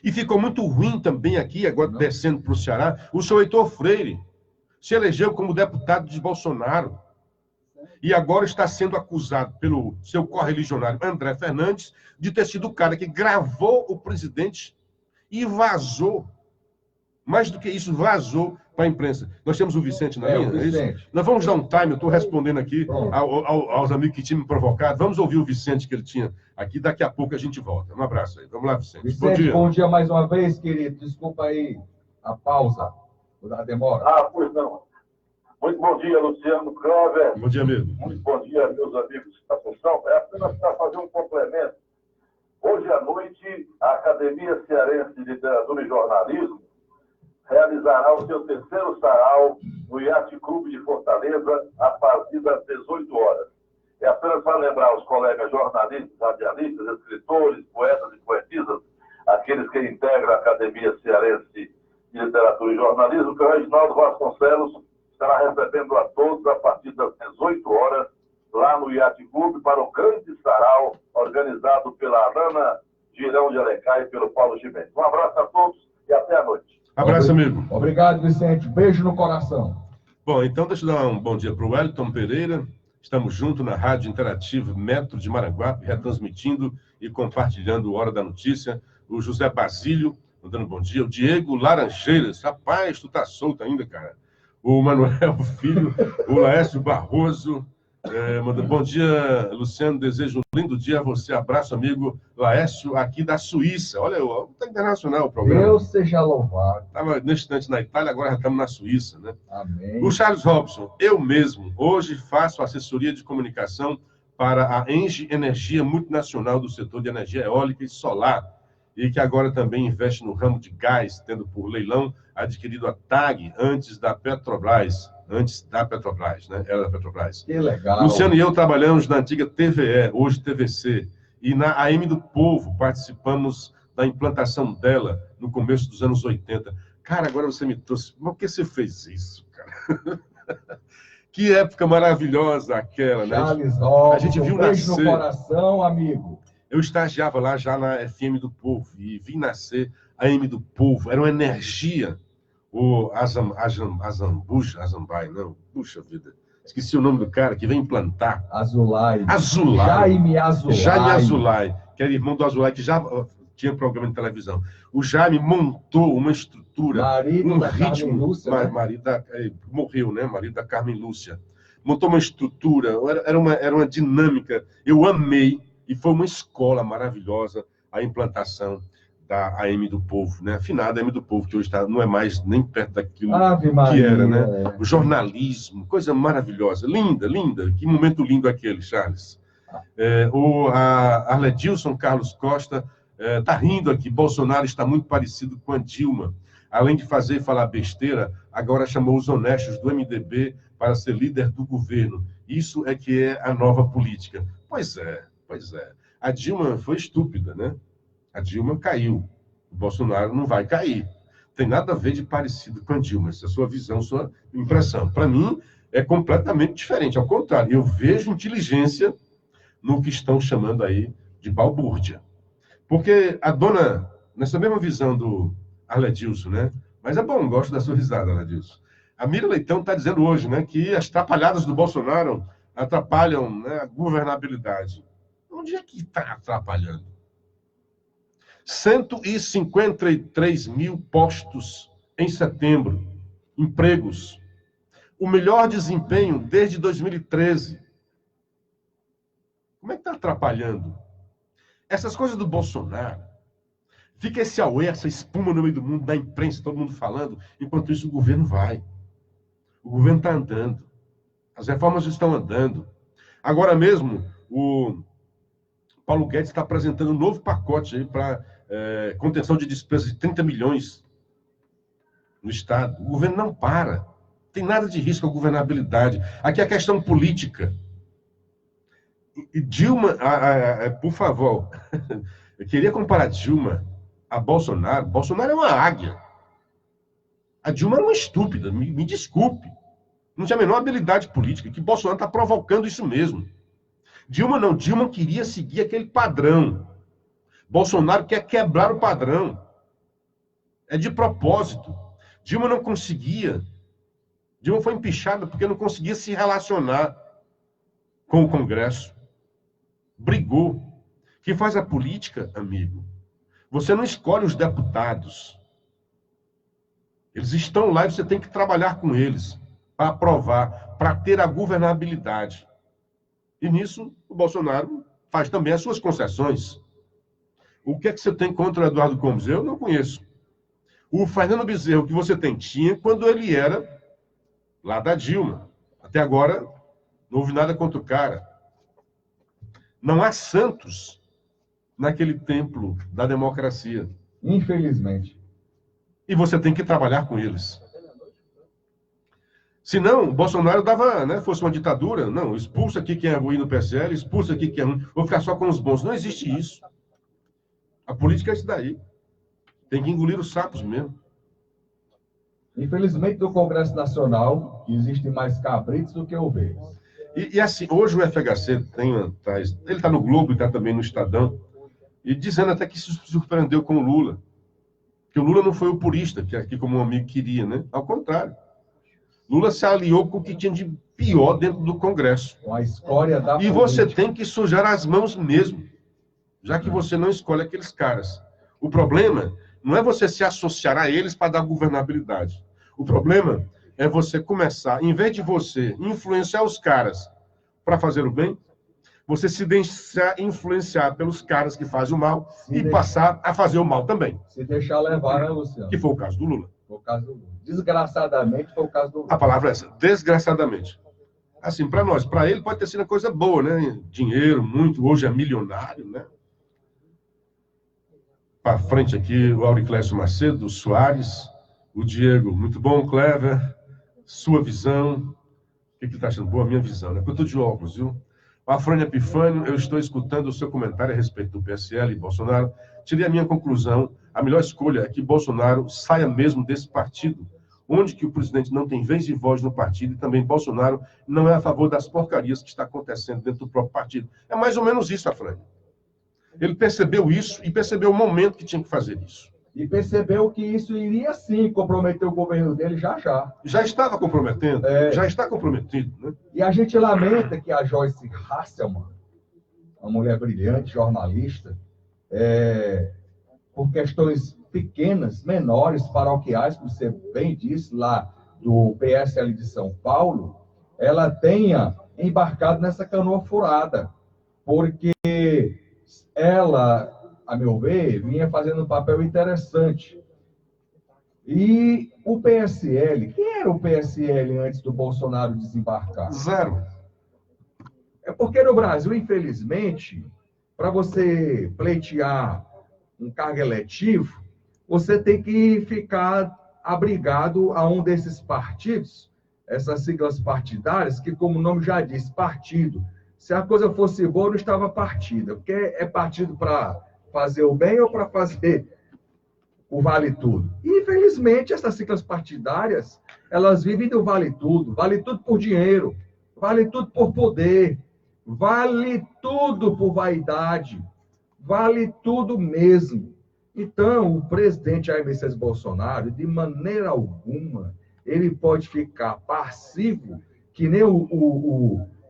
E ficou muito ruim também aqui, agora descendo para o Ceará, o senhor Heitor Freire se elegeu como deputado de Bolsonaro. E agora está sendo acusado pelo seu correligionário André Fernandes de ter sido o cara que gravou o presidente e vazou. Mais do que isso, vazou para a imprensa. Nós temos o Vicente na linha, é isso? Nós vamos dar um time, eu estou respondendo aqui aos amigos que tinham me provocado. Vamos ouvir o Vicente que ele tinha aqui, daqui a pouco a gente volta. Um abraço aí. Vamos lá, Vicente. Vicente, bom dia mais uma vez, querido. Desculpa aí a pausa, a demora. Pois não. Muito bom dia, Luciano Clover. Bom dia mesmo. Muito bom dia, meus amigos da Função. É apenas para fazer um complemento. Hoje à noite, a Academia Cearense de Literatura e Jornalismo realizará o seu terceiro sarau no Yacht Clube de Fortaleza, a partir das 18 horas. É apenas para lembrar os colegas jornalistas, radialistas, escritores, poetas e poetisas, aqueles que integram a Academia Cearense de Literatura e Jornalismo, que o Reginaldo Vasconcelos estará recebendo a todos a partir das 18 horas, lá no Yacht Clube, para o grande sarau organizado pela Ana Girão de Alencar e pelo Paulo Gimenez. Um abraço a todos e até a noite. Abraço, amigo. Obrigado, Vicente. Beijo no coração. Bom, então deixa eu dar um bom dia para o Wellington Pereira. Estamos juntos na Rádio Interativa Metro de Maranguape, retransmitindo e compartilhando o Hora da Notícia. O José Basílio, mandando bom dia. O Diego Laranjeiras. Rapaz, tu tá solto ainda, cara. O Manuel Filho, o Laércio Barroso, mandando bom dia, Luciano. Desejo um lindo dia a você. Abraço, amigo Laércio, aqui da Suíça. Olha, está internacional o programa. Deus seja louvado. Estava neste instante na Itália, agora já estamos na Suíça, né? Amém. O Charles Robson, eu mesmo, hoje faço assessoria de comunicação para a Engie Energia Multinacional do setor de energia eólica e solar, e que agora também investe no ramo de gás, tendo por leilão adquirido a TAG antes da Petrobras, né? Era da Petrobras. Que legal. Luciano e eu trabalhamos na antiga TVE, hoje TVC, e na AM do Povo, participamos da implantação dela no começo dos anos 80. Cara, agora você me trouxe... Mas por que você fez isso, cara? Que época maravilhosa aquela, né? Charles Robson, a gente viu beijo nascer... no coração, amigo. Eu estagiava lá já na FM do Povo e vi nascer a AM do Povo. Era uma energia. O Azambai, não, puxa vida. esqueci o nome do cara, que vem implantar. Azulay. Azulay. Jaime Azulay. Jaime Azulay, que era irmão do Azulay, que já tinha programa de televisão. O Jaime montou uma estrutura, marido um da ritmo. Carmen Lúcia, né? Morreu, né? Marido da Carmen Lúcia. Montou uma estrutura, era uma dinâmica. Eu amei, e foi uma escola maravilhosa a implantação da AM do Povo, né? Afinada AM do Povo, que hoje não é mais nem perto daquilo que era, né? O jornalismo, coisa maravilhosa, linda, linda. Que momento lindo aquele, Charles. A Arledilson Carlos Costa está rindo aqui. Bolsonaro está muito parecido com a Dilma. Além de fazer e falar besteira, agora chamou os honestos do MDB para ser líder do governo. Isso é que é a nova política. Pois é, pois é. A Dilma foi estúpida, né? A Dilma caiu. O Bolsonaro não vai cair. Tem nada a ver de parecido com a Dilma. Essa é a sua visão, sua impressão. Para mim, é completamente diferente. Ao contrário, eu vejo inteligência no que estão chamando aí de balbúrdia. Porque a dona, nessa mesma visão do Arledilson, né? Mas é bom, gosto da sua risada, Arledilson. A Mira Leitão está dizendo hoje, né, que as trapalhadas do Bolsonaro atrapalham, né, a governabilidade. Onde é que está atrapalhando? 153 mil postos em setembro, empregos. O melhor desempenho desde 2013. Como é que está atrapalhando? Essas coisas do Bolsonaro, fica esse auê, essa espuma no meio do mundo, da imprensa, todo mundo falando, enquanto isso o governo vai. O governo está andando. As reformas estão andando. Agora mesmo, o Paulo Guedes está apresentando um novo pacote aí para contenção de despesas de 30 milhões no Estado. O governo não para. Não tem nada de risco à governabilidade. Aqui é questão política. E Dilma, por favor, eu queria comparar Dilma a Bolsonaro. Bolsonaro é uma águia. A Dilma era uma estúpida, me desculpe. Não tinha a menor habilidade política, que Bolsonaro está provocando isso mesmo. Dilma não, Dilma queria seguir aquele padrão. Bolsonaro quer quebrar o padrão. É de propósito. Dilma não conseguia. Dilma foi empichada porque não conseguia se relacionar com o Congresso. Brigou. Quem faz a política, amigo, você não escolhe os deputados. Eles estão lá e você tem que trabalhar com eles para aprovar, para ter a governabilidade. E nisso, o Bolsonaro faz também as suas concessões. O que é que você tem contra o Eduardo Gomes? Eu não conheço. O Fernando Bezerro, que você tem, tinha quando ele era lá da Dilma. Até agora, não houve nada contra o cara. Não há santos naquele templo da democracia. Infelizmente. E você tem que trabalhar com eles. Senão, Bolsonaro dava, né, fosse uma ditadura, não, expulsa aqui quem é ruim no PSL, expulsa aqui quem é ruim, vou ficar só com os bons. Não existe isso. A política é isso daí. Tem que engolir os sapos mesmo. Infelizmente, no Congresso Nacional, existem mais cabritos do que ovelhas. E assim, hoje o FHC ele está no Globo e está também no Estadão, e dizendo até que se surpreendeu com o Lula. Que o Lula não foi o purista, que aqui como um amigo queria, né? Ao contrário. Lula se aliou com o que tinha de pior dentro do Congresso. Com a escória da política. E você tem que sujar as mãos mesmo, já que você não escolhe aqueles caras. O problema não é você se associar a eles para dar governabilidade. O problema é você começar, em vez de você influenciar os caras para fazer o bem, você se deixar influenciar pelos caras que fazem o mal passar a fazer o mal também. Se deixar levar, né, Luciano? Que foi o caso do Lula. Foi o caso do Lula. Desgraçadamente, foi o caso do Lula. A palavra é essa, desgraçadamente. Assim, para nós, para ele pode ter sido uma coisa boa, né? Dinheiro, muito, hoje é milionário, né? Para frente aqui, o Auriclésio Macedo, o Soares, o Diego, muito bom, Clever, sua visão. O que ele está achando? Boa, minha visão, né? Porque eu estou de óculos, viu? O Afrânio Epifânio, eu estou escutando o seu comentário a respeito do PSL e Bolsonaro. Tirei a minha conclusão. A melhor escolha é que Bolsonaro saia mesmo desse partido, onde que o presidente não tem vez e voz no partido, e também Bolsonaro não é a favor das porcarias que está acontecendo dentro do próprio partido. É mais ou menos isso, Afrânio. Ele percebeu isso e percebeu o momento que tinha que fazer isso. E percebeu que isso iria, sim, comprometer o governo dele já já. Já estava comprometendo, já está comprometido, né? E a gente lamenta que a Joyce Hasselman, uma mulher brilhante, jornalista, por questões pequenas, menores, paroquiais, como você bem disse, lá do PSL de São Paulo, ela tenha embarcado nessa canoa furada, porque ela, a meu ver, vinha fazendo um papel interessante. E o PSL, quem era o PSL antes do Bolsonaro desembarcar? Zero. É porque no Brasil, infelizmente, para você pleitear um cargo eletivo, você tem que ficar abrigado a um desses partidos, essas siglas partidárias, que, como o nome já diz, partido. Se a coisa fosse boa, não estava partida, porque é partido para fazer o bem ou para fazer o vale tudo. E, infelizmente, essas siglas partidárias, elas vivem do vale tudo por dinheiro, vale tudo por poder, vale tudo por vaidade, vale tudo mesmo. Então, o presidente Jair Messias Bolsonaro, de maneira alguma, ele pode ficar passivo, que nem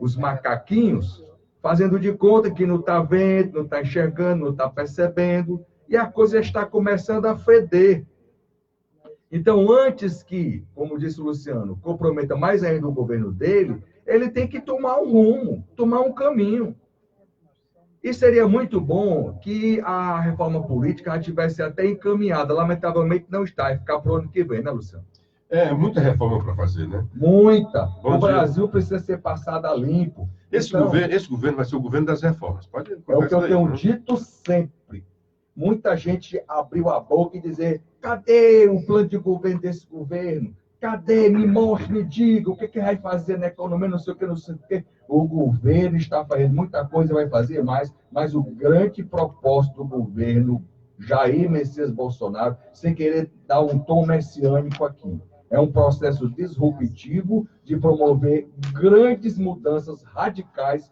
os macaquinhos, fazendo de conta que não está vendo, não está enxergando, não está percebendo, e a coisa está começando a feder. Então, antes que, como disse o Luciano, comprometa mais ainda o governo dele, ele tem que tomar um rumo, tomar um caminho. E seria muito bom que a reforma política tivesse até encaminhada. Lamentavelmente não está, vai ficar para o ano que vem, né, Luciano? Muita reforma para fazer, né? Muita. Bom o dia. Brasil precisa ser passado a limpo. Esse governo vai ser o governo das reformas. Pode é o que eu tenho né? dito sempre. Muita gente abriu a boca e dizer: cadê o plano de governo desse governo? Cadê? Me mostre, me diga o que vai fazer na economia, não sei o que, não sei o que. O governo está fazendo muita coisa, vai fazer mais, mas o grande propósito do governo Jair Messias Bolsonaro, sem querer dar um tom messiânico aqui, é um processo disruptivo de promover grandes mudanças radicais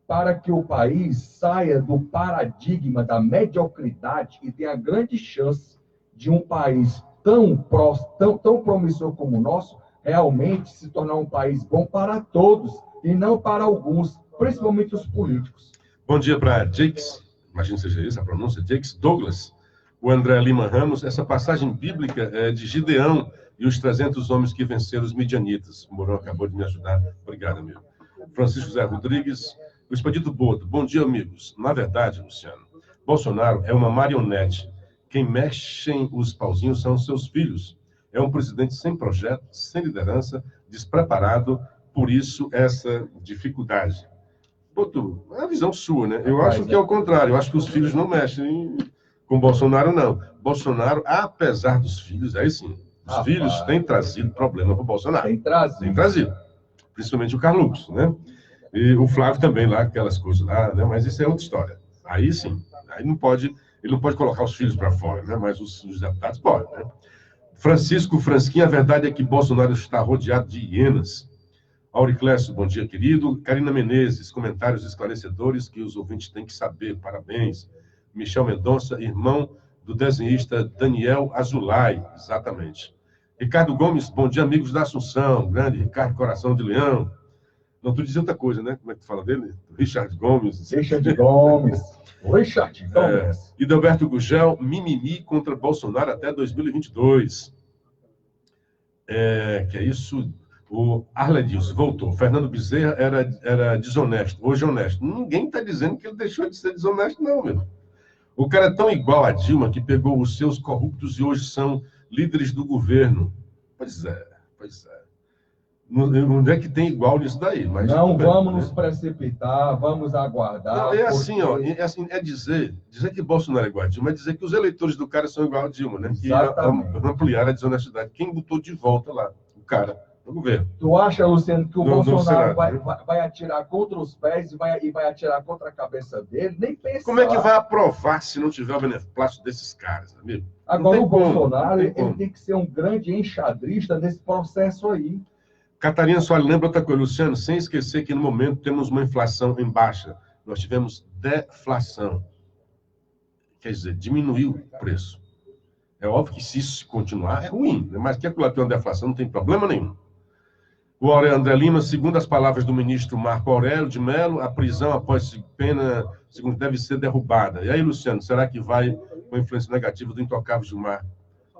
para que o país saia do paradigma da mediocridade e tenha a grande chance de um país tão promissor como o nosso, realmente se tornar um país bom para todos e não para alguns, principalmente os políticos. Bom dia para Jakes, imagino que seja isso a pronúncia, Jakes Douglas, o André Lima Ramos. Essa passagem bíblica é de Gideão e os 300 homens que venceram os midianitas. O Mourão acabou de me ajudar. Obrigado, amigo. Francisco José Rodrigues, o Expedito Boto. Bom dia, amigos. Na verdade, Luciano, Bolsonaro é uma marionete. Quem mexe os pauzinhos são seus filhos. É um presidente sem projeto, sem liderança, despreparado, por isso essa dificuldade. Boto, é a visão sua, né? Eu acho que é o contrário. Eu acho que os filhos não mexem com Bolsonaro, não. Bolsonaro, apesar dos filhos, aí sim, os filhos têm trazido problema para o Bolsonaro. Tem trazido. Principalmente o Carlos, né? E o Flávio também lá, aquelas coisas lá, né? Mas isso é outra história. Aí sim, aí não pode, ele não pode colocar os filhos para fora, né? Mas os deputados podem, né? Francisco Fransquinha, a verdade é que Bolsonaro está rodeado de hienas. Auriclécio, bom dia, querido. Karina Menezes, comentários esclarecedores que os ouvintes têm que saber. Parabéns. Michel Mendonça, irmão do desenhista Daniel Azulay, exatamente. Ricardo Gomes, bom dia, amigos da Assunção. Grande Ricardo Coração de Leão. Não, tu dizia outra coisa, né? Como é que tu fala dele? Richard Gomes. Richard Gomes. E Delberto Gugel, mimimi contra Bolsonaro até 2022. Que é isso? O Arledilson voltou. Fernando Bezerra era desonesto, hoje honesto. Ninguém está dizendo que ele deixou de ser desonesto, não, meu. O cara é tão igual a Dilma que pegou os seus corruptos e hoje são líderes do governo. Pois é. Onde é que tem igual nisso daí? Mas não vamos nos precipitar, vamos aguardar. Não, é assim, ó, dizer que Bolsonaro é igual a Dilma, é dizer que os eleitores do cara são igual a Dilma, né? Que ampliaram a desonestidade. Quem botou de volta lá? O cara, o governo. Tu acha, Luciano, que o Bolsonaro vai atirar contra os pés e vai atirar contra a cabeça dele? Nem pensa. Como é que vai aprovar se não tiver o beneplácito desses caras, amigo? Agora, o Bolsonaro ele tem que ser um grande enxadrista nesse processo aí. Catarina só lembra outra coisa, Luciano, sem esquecer que no momento temos uma inflação em baixa. Nós tivemos deflação. Quer dizer, diminuiu o preço. É óbvio que se isso continuar é ruim, né? Mas que aquilo lá tem uma deflação não tem problema nenhum. O André Lima, segundo as palavras do ministro Marco Aurélio de Mello, a prisão após pena, segundo, deve ser derrubada. E aí, Luciano, será que vai com a influência negativa do intocável Gilmar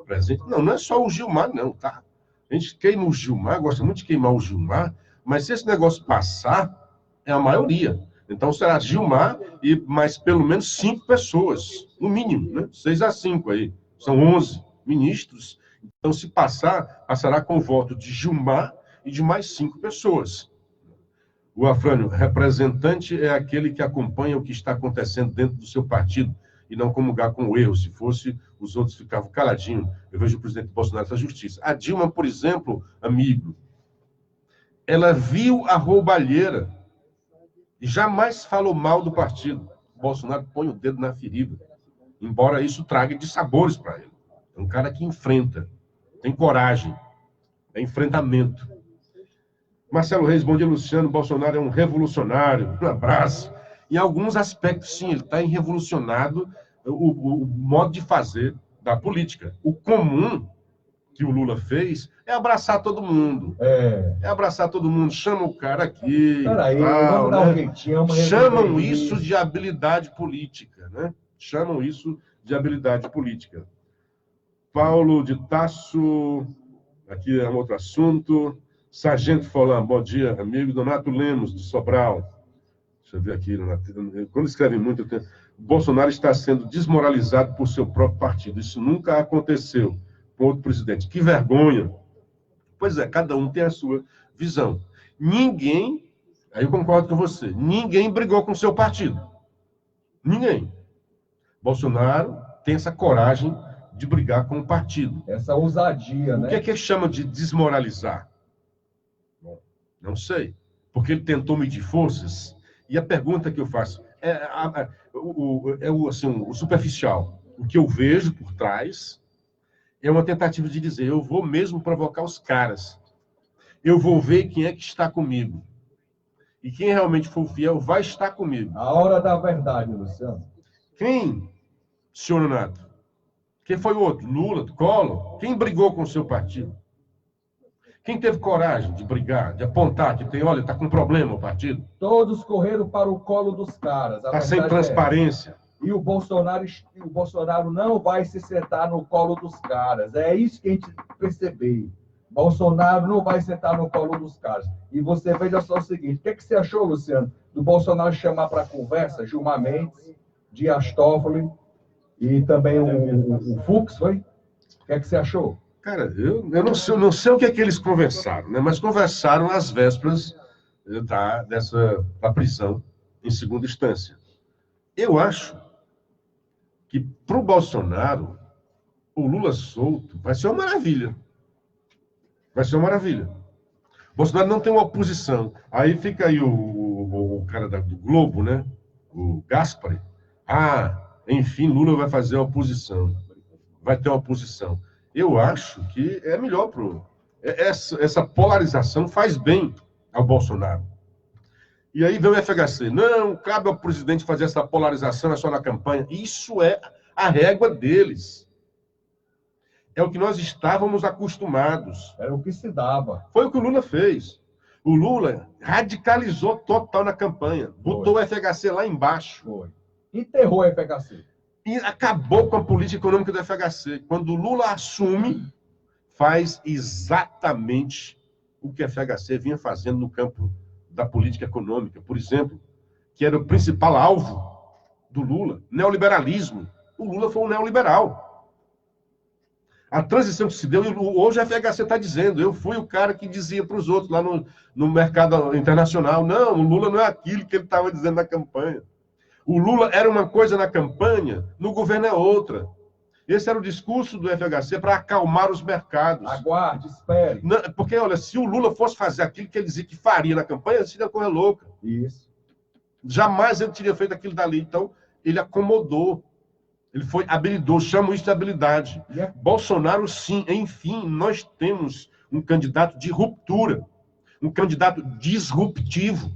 presente? Não, não é só o Gilmar, não, tá? A gente queima o Gilmar, gosta muito de queimar o Gilmar, mas se esse negócio passar, é a maioria. Então será Gilmar e mais pelo menos 5 pessoas, no mínimo, né? 6 a 5 aí. São 11 ministros. Então, se passar, passará com o voto de Gilmar e de mais 5 pessoas. O Afrânio, representante é aquele que acompanha o que está acontecendo dentro do seu partido e não comungar com o erro. Se fosse, os outros ficavam caladinhos. Eu vejo o presidente Bolsonaro da justiça. A Dilma, por exemplo, amigo, ela viu a roubalheira e jamais falou mal do partido. O Bolsonaro põe o dedo na ferida, embora isso traga dissabores para ele. É um cara que enfrenta, tem coragem, é enfrentamento. Marcelo Reis, bom dia, Luciano. Bolsonaro é um revolucionário. Um abraço. Em alguns aspectos, sim, ele está revolucionado o modo de fazer da política. O comum que o Lula fez é abraçar todo mundo. É abraçar todo mundo. Chama o cara aqui. Peraí, vamos dar um jeitinho. Chamam isso de habilidade política, né? Chamam isso de habilidade política. Paulo de Tasso, aqui é um outro assunto. Sargento Folan, bom dia, amigo. Donato Lemos, de Sobral. Deixa eu ver aqui. Quando escreve muito, o Bolsonaro está sendo desmoralizado por seu próprio partido. Isso nunca aconteceu com outro presidente. Que vergonha. Pois é, cada um tem a sua visão. Ninguém, aí eu concordo com você, ninguém brigou com o seu partido. Ninguém. Bolsonaro tem essa coragem de brigar com o partido. Essa ousadia, né? O que é que ele chama de desmoralizar? Bom, não sei. Porque ele tentou medir forças. E a pergunta que eu faço o superficial. O que eu vejo por trás é uma tentativa de dizer, eu vou mesmo provocar os caras. Eu vou ver quem é que está comigo. E quem realmente for fiel vai estar comigo. A hora da verdade, Luciano. Quem, senhor Renato? Quem foi o outro? Lula, Collor? Quem brigou com o seu partido? Quem teve coragem de brigar, de apontar, de ter, olha, está com problema o partido? Todos correram para o colo dos caras. Está sem transparência. E o Bolsonaro não vai se sentar no colo dos caras. É isso que a gente percebeu. Bolsonaro não vai sentar no colo dos caras. E você veja só o seguinte, o que, é que você achou, Luciano, do Bolsonaro chamar para conversa Gilmar Mendes, Dias Toffoli e também o Fux, foi? O que é que você achou? Cara, eu não sei o que é que eles conversaram, né? Mas conversaram às vésperas da prisão em segunda instância. Eu acho que para o Bolsonaro, o Lula solto vai ser uma maravilha. Vai ser uma maravilha. O Bolsonaro não tem uma oposição. Aí fica aí o cara do Globo, né? O Gaspari. Enfim, Lula vai fazer a oposição. Vai ter uma oposição. Eu acho que é melhor essa polarização faz bem ao Bolsonaro. E aí vem o FHC. Não, cabe ao presidente fazer essa polarização, é só na campanha. Isso é a régua deles. É o que nós estávamos acostumados. Era o que se dava. Foi o que o Lula fez. O Lula radicalizou total na campanha. Botou o FHC lá embaixo. Foi. Enterrou o FHC. E acabou com a política econômica do FHC. Quando o Lula assume, faz exatamente o que a FHC vinha fazendo no campo da política econômica. Por exemplo, que era o principal alvo do Lula, neoliberalismo. O Lula foi um neoliberal. A transição que se deu, hoje a FHC está dizendo, eu fui o cara que dizia para os outros lá no mercado internacional, não, o Lula não é aquilo que ele estava dizendo na campanha. O Lula era uma coisa na campanha, no governo é outra. Esse era o discurso do FHC para acalmar os mercados. Aguarde, espere. Não, porque, olha, se o Lula fosse fazer aquilo que ele dizia que faria na campanha, seria coisa louca. Isso. Jamais ele teria feito aquilo dali. Então, ele acomodou. Ele foi habilidoso, chamam isso de habilidade. Bolsonaro, sim, enfim, nós temos um candidato de ruptura, um candidato disruptivo.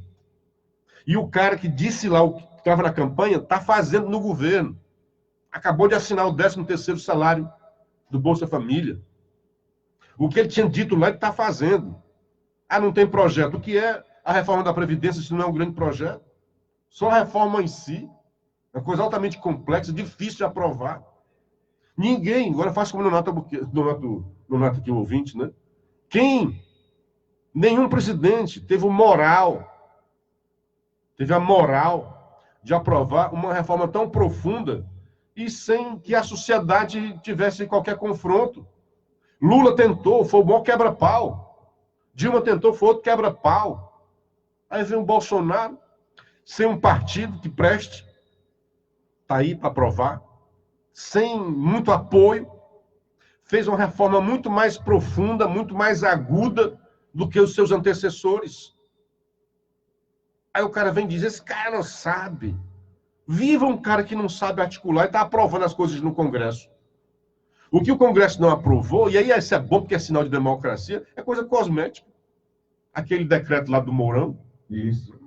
E o cara que disse lá o que estava na campanha está fazendo no governo. Acabou de assinar o 13º salário do Bolsa Família. O que ele tinha dito lá, ele está fazendo. Ah, não tem projeto. O que é a reforma da Previdência se não é um grande projeto? Só a reforma em si. É uma coisa altamente complexa, difícil de aprovar. Ninguém, agora faz como Nonato aqui o ouvinte, né? Nenhum presidente teve a moral de aprovar uma reforma tão profunda e sem que a sociedade tivesse qualquer confronto. Lula tentou, foi o bom quebra-pau. Dilma tentou, foi outro quebra-pau. Aí vem o Bolsonaro, sem um partido que preste, está aí para aprovar, sem muito apoio, fez uma reforma muito mais profunda, muito mais aguda do que os seus antecessores. Aí o cara vem dizer, esse cara não sabe. Viva um cara que não sabe articular e está aprovando as coisas no Congresso. O que o Congresso não aprovou, e aí isso é bom porque é sinal de democracia, é coisa cosmética. Aquele decreto lá do Mourão. Isso.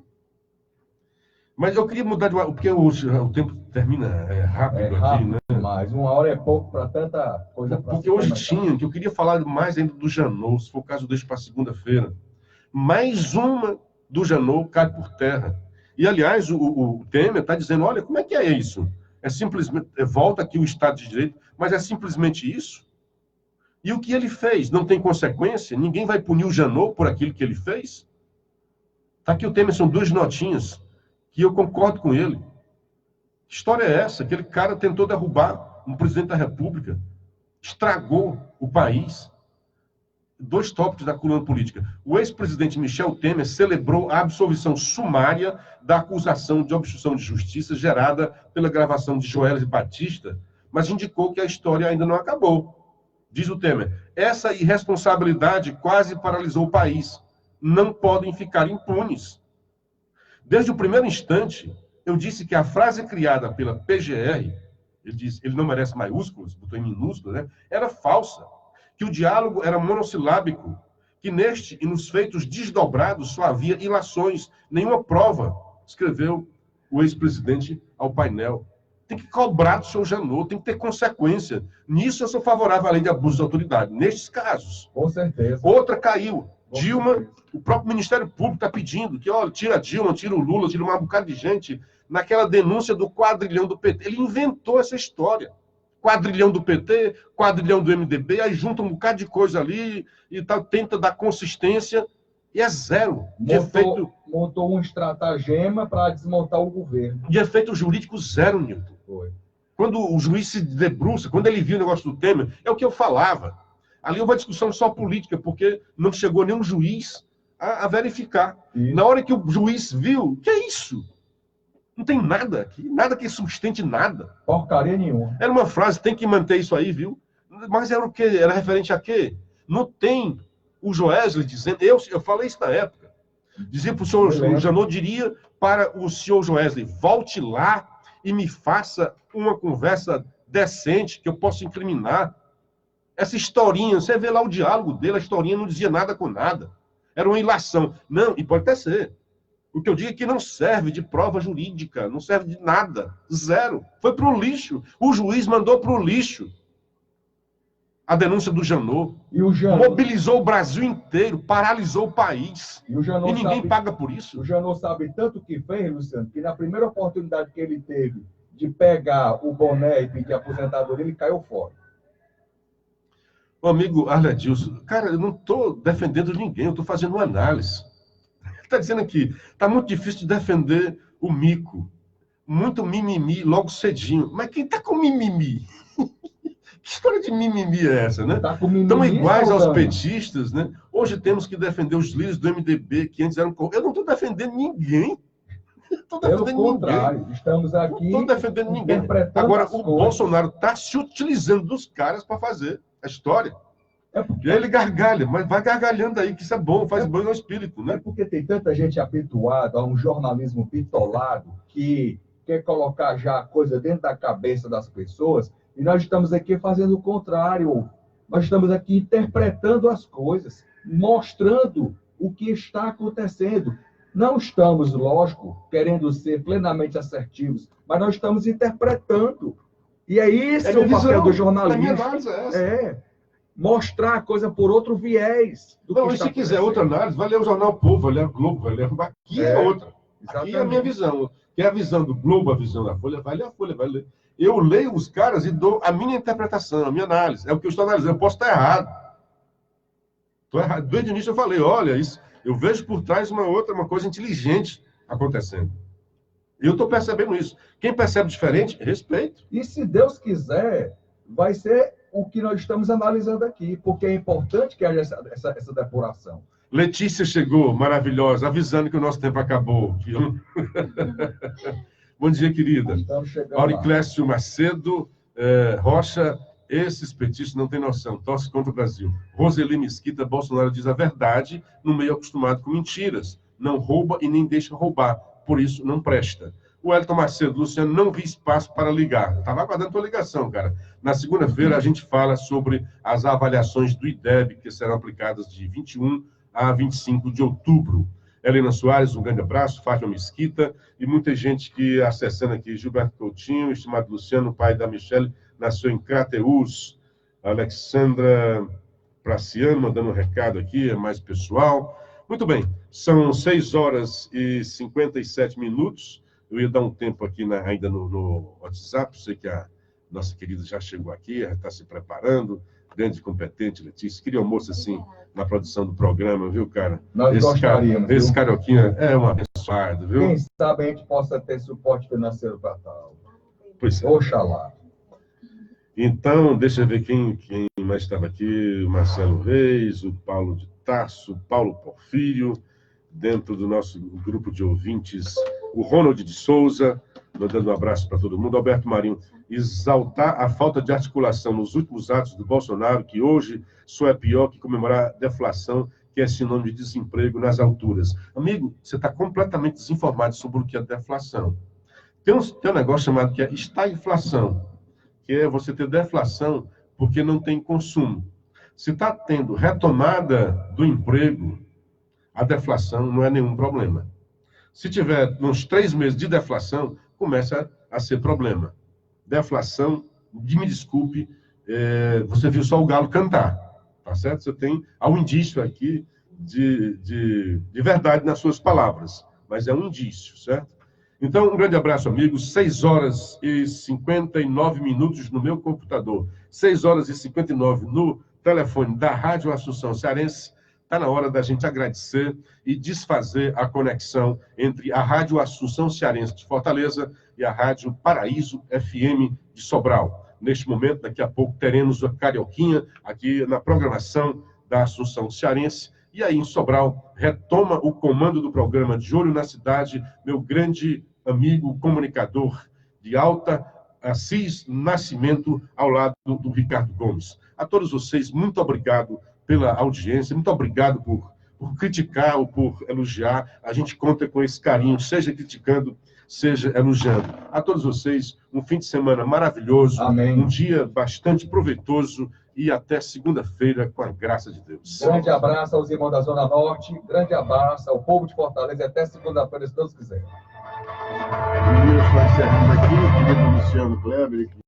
Mas eu queria mudar de... Porque hoje o tempo termina rápido aqui, né? Mas 1 hora é pouco para tanta coisa. Porque hoje tinha, que eu queria falar mais ainda do Janot, se for o caso, eu deixo para segunda-feira. Mais uma do Janot cai por terra. E, aliás, o Temer está dizendo, olha, como é que é isso? É simplesmente, volta aqui o Estado de Direito, mas é simplesmente isso? E o que ele fez? Não tem consequência? Ninguém vai punir o Janot por aquilo que ele fez? Está aqui o Temer, são 2 notinhas, que eu concordo com ele. Que história é essa? Aquele cara tentou derrubar um presidente da República, estragou o país. 2 tópicos da coluna política. O ex-presidente Michel Temer celebrou a absolvição sumária da acusação de obstrução de justiça gerada pela gravação de Joelis Batista, mas indicou que a história ainda não acabou. Diz o Temer, essa irresponsabilidade quase paralisou o país. Não podem ficar impunes. Desde o primeiro instante, eu disse que a frase criada pela PGR, ele diz, ele não merece maiúsculas, botou em minúsculas, né? Era falsa. Que o diálogo era monossilábico, que neste e nos feitos desdobrados só havia ilações, nenhuma prova, escreveu o ex-presidente ao painel. Tem que cobrar do seu Janot, tem que ter consequência. Nisso eu sou favorável à lei de abuso de autoridade, nestes casos. Com certeza. Outra caiu. Dilma, o próprio Ministério Público está pedindo que, olha, tira a Dilma, tira o Lula, tira um bocado de gente, naquela denúncia do quadrilhão do PT. Ele inventou essa história. Quadrilhão do PT, quadrilhão do MDB, aí junta um bocado de coisa ali e tal, tenta dar consistência e é zero. Montou um estratagema para desmontar o governo. De efeito jurídico zero, Nilton. Foi. Quando o juiz se debruça, quando ele viu o negócio do Temer, é o que eu falava. Ali houve uma discussão só política, porque não chegou nenhum juiz a verificar. Isso. Na hora que o juiz viu, que é isso? Não tem nada aqui, nada que sustente nada. Porcaria nenhuma. Era uma frase, tem que manter isso aí, viu? Mas era o quê? Era referente a quê? Não tem o Joesley dizendo... Eu falei isso na época. Dizia para o senhor, o Janot diria para o senhor Joesley, volte lá e me faça uma conversa decente que eu possa incriminar. Essa historinha, você vê lá o diálogo dele, a historinha não dizia nada com nada. Era uma ilação. Não, e pode até ser. O que eu digo é que não serve de prova jurídica, não serve de nada, zero. Foi para o lixo. O juiz mandou para o lixo a denúncia do Janot. E o Janot mobilizou o Brasil inteiro, paralisou o país. E ninguém paga por isso. O Janot sabe tanto o que fez, Luciano, que na primeira oportunidade que ele teve de pegar o boné e pedir aposentadoria, ele caiu fora. O amigo Arledilson, cara, eu não estou defendendo ninguém, eu estou fazendo uma análise. Está dizendo aqui, está muito difícil de defender o mico. Muito mimimi logo cedinho. Mas quem está com mimimi? Que história de mimimi é essa, né? Tá com mimimi, estão iguais aos petistas, né? Hoje temos que defender os líderes do MDB, que antes eram... Eu não estou defendendo ninguém. Pelo contrário, estamos aqui... Não estou defendendo ninguém. Agora, o Bolsonaro está se utilizando dos caras para fazer a história. E aí ele gargalha, mas vai gargalhando aí, que isso é bom, faz bem ao espírito, né? É porque tem tanta gente habituada a um jornalismo bitolado que quer colocar já a coisa dentro da cabeça das pessoas, e nós estamos aqui fazendo o contrário. Nós estamos aqui interpretando as coisas, mostrando o que está acontecendo. Não estamos, lógico, querendo ser plenamente assertivos, mas nós estamos interpretando. E é isso o papel do jornalismo. A minha análise é essa. mostrar a coisa por outro viés. Não, e se quiser outra análise, vai ler o Jornal Povo, vai ler o Globo, vai ler... Aqui é outra. Aqui é a minha visão. Que é a visão do Globo, a visão da Folha, vai ler a Folha, vai ler. Eu leio os caras e dou a minha interpretação, a minha análise. É o que eu estou analisando. Eu posso estar errado. Estou errado. Desde o início eu falei, olha, isso, eu vejo por trás uma coisa inteligente acontecendo. Eu estou percebendo isso. Quem percebe diferente, respeito. E se Deus quiser, vai ser o que nós estamos analisando aqui, porque é importante que haja essa depuração. Letícia chegou, maravilhosa, avisando que o nosso tempo acabou. Bom dia, querida. Auriclécio Macedo, Rocha, esses petistas não têm noção, torce contra o Brasil. Roseli Mesquita, Bolsonaro diz a verdade, no meio acostumado com mentiras. Não rouba e nem deixa roubar, por isso não presta. O Elton Macedo, Luciano, não vi espaço para ligar. Estava aguardando a tua ligação, cara. Na segunda-feira a gente fala sobre as avaliações do IDEB, que serão aplicadas de 21 a 25 de outubro. Helena Soares, um grande abraço, Fátima Mesquita, e muita gente que acessando aqui, Gilberto Coutinho, estimado Luciano, pai da Michele, nasceu em Crateús, Alexandra Praciano, mandando um recado aqui, é mais pessoal. Muito bem, são 6 horas e 57 minutos, eu ia dar um tempo aqui ainda no WhatsApp, sei que a nossa querida já chegou aqui, já está se preparando, grande e competente, Letícia, queria um moço assim, na produção do programa, viu, cara? Nós gostaríamos. Esse carioquinha é um abençoado, viu? Quem sabe a gente possa ter suporte financeiro para tal. Pois é. Oxalá. Então, deixa eu ver quem mais estava aqui, o Marcelo Reis, o Paulo de Tarso, o Paulo Porfírio, dentro do nosso grupo de ouvintes, o Ronald de Souza, mandando um abraço para todo mundo, Alberto Marinho, exaltar a falta de articulação nos últimos atos do Bolsonaro, que hoje só é pior que comemorar a deflação, que é sinônimo de desemprego nas alturas. Amigo, você está completamente desinformado sobre o que é deflação. Tem um negócio chamado que é estagflação, que é você ter deflação porque não tem consumo. Se está tendo retomada do emprego, a deflação não é nenhum problema. Se tiver uns 3 meses de deflação, começa a ser problema. Deflação, me desculpe, você viu só o galo cantar, tá certo? Você tem um indício aqui de verdade nas suas palavras, mas é um indício, certo? Então, um grande abraço, amigos. 6 horas e 59 minutos no meu computador, 6 horas e 59 no telefone da Rádio Assunção Cearense. Está na hora da gente agradecer e desfazer a conexão entre a Rádio Assunção Cearense de Fortaleza e a Rádio Paraíso FM de Sobral. Neste momento, daqui a pouco, teremos a Carioquinha aqui na programação da Assunção Cearense. E aí, em Sobral, retoma o comando do programa De Olho na Cidade, meu grande amigo comunicador de alta, Assis Nascimento, ao lado do Ricardo Gomes. A todos vocês, muito obrigado pela audiência, muito obrigado por criticar ou por elogiar. A gente conta com esse carinho, seja criticando, seja elogiando. A todos vocês, um fim de semana maravilhoso, Amém. Um dia bastante proveitoso e até segunda-feira, com a graça de Deus. Grande abraço aos irmãos da Zona Norte, grande abraço ao povo de Fortaleza e até segunda-feira, se Deus quiser. E eu estou encerrando aqui, querido Luciano Kleber,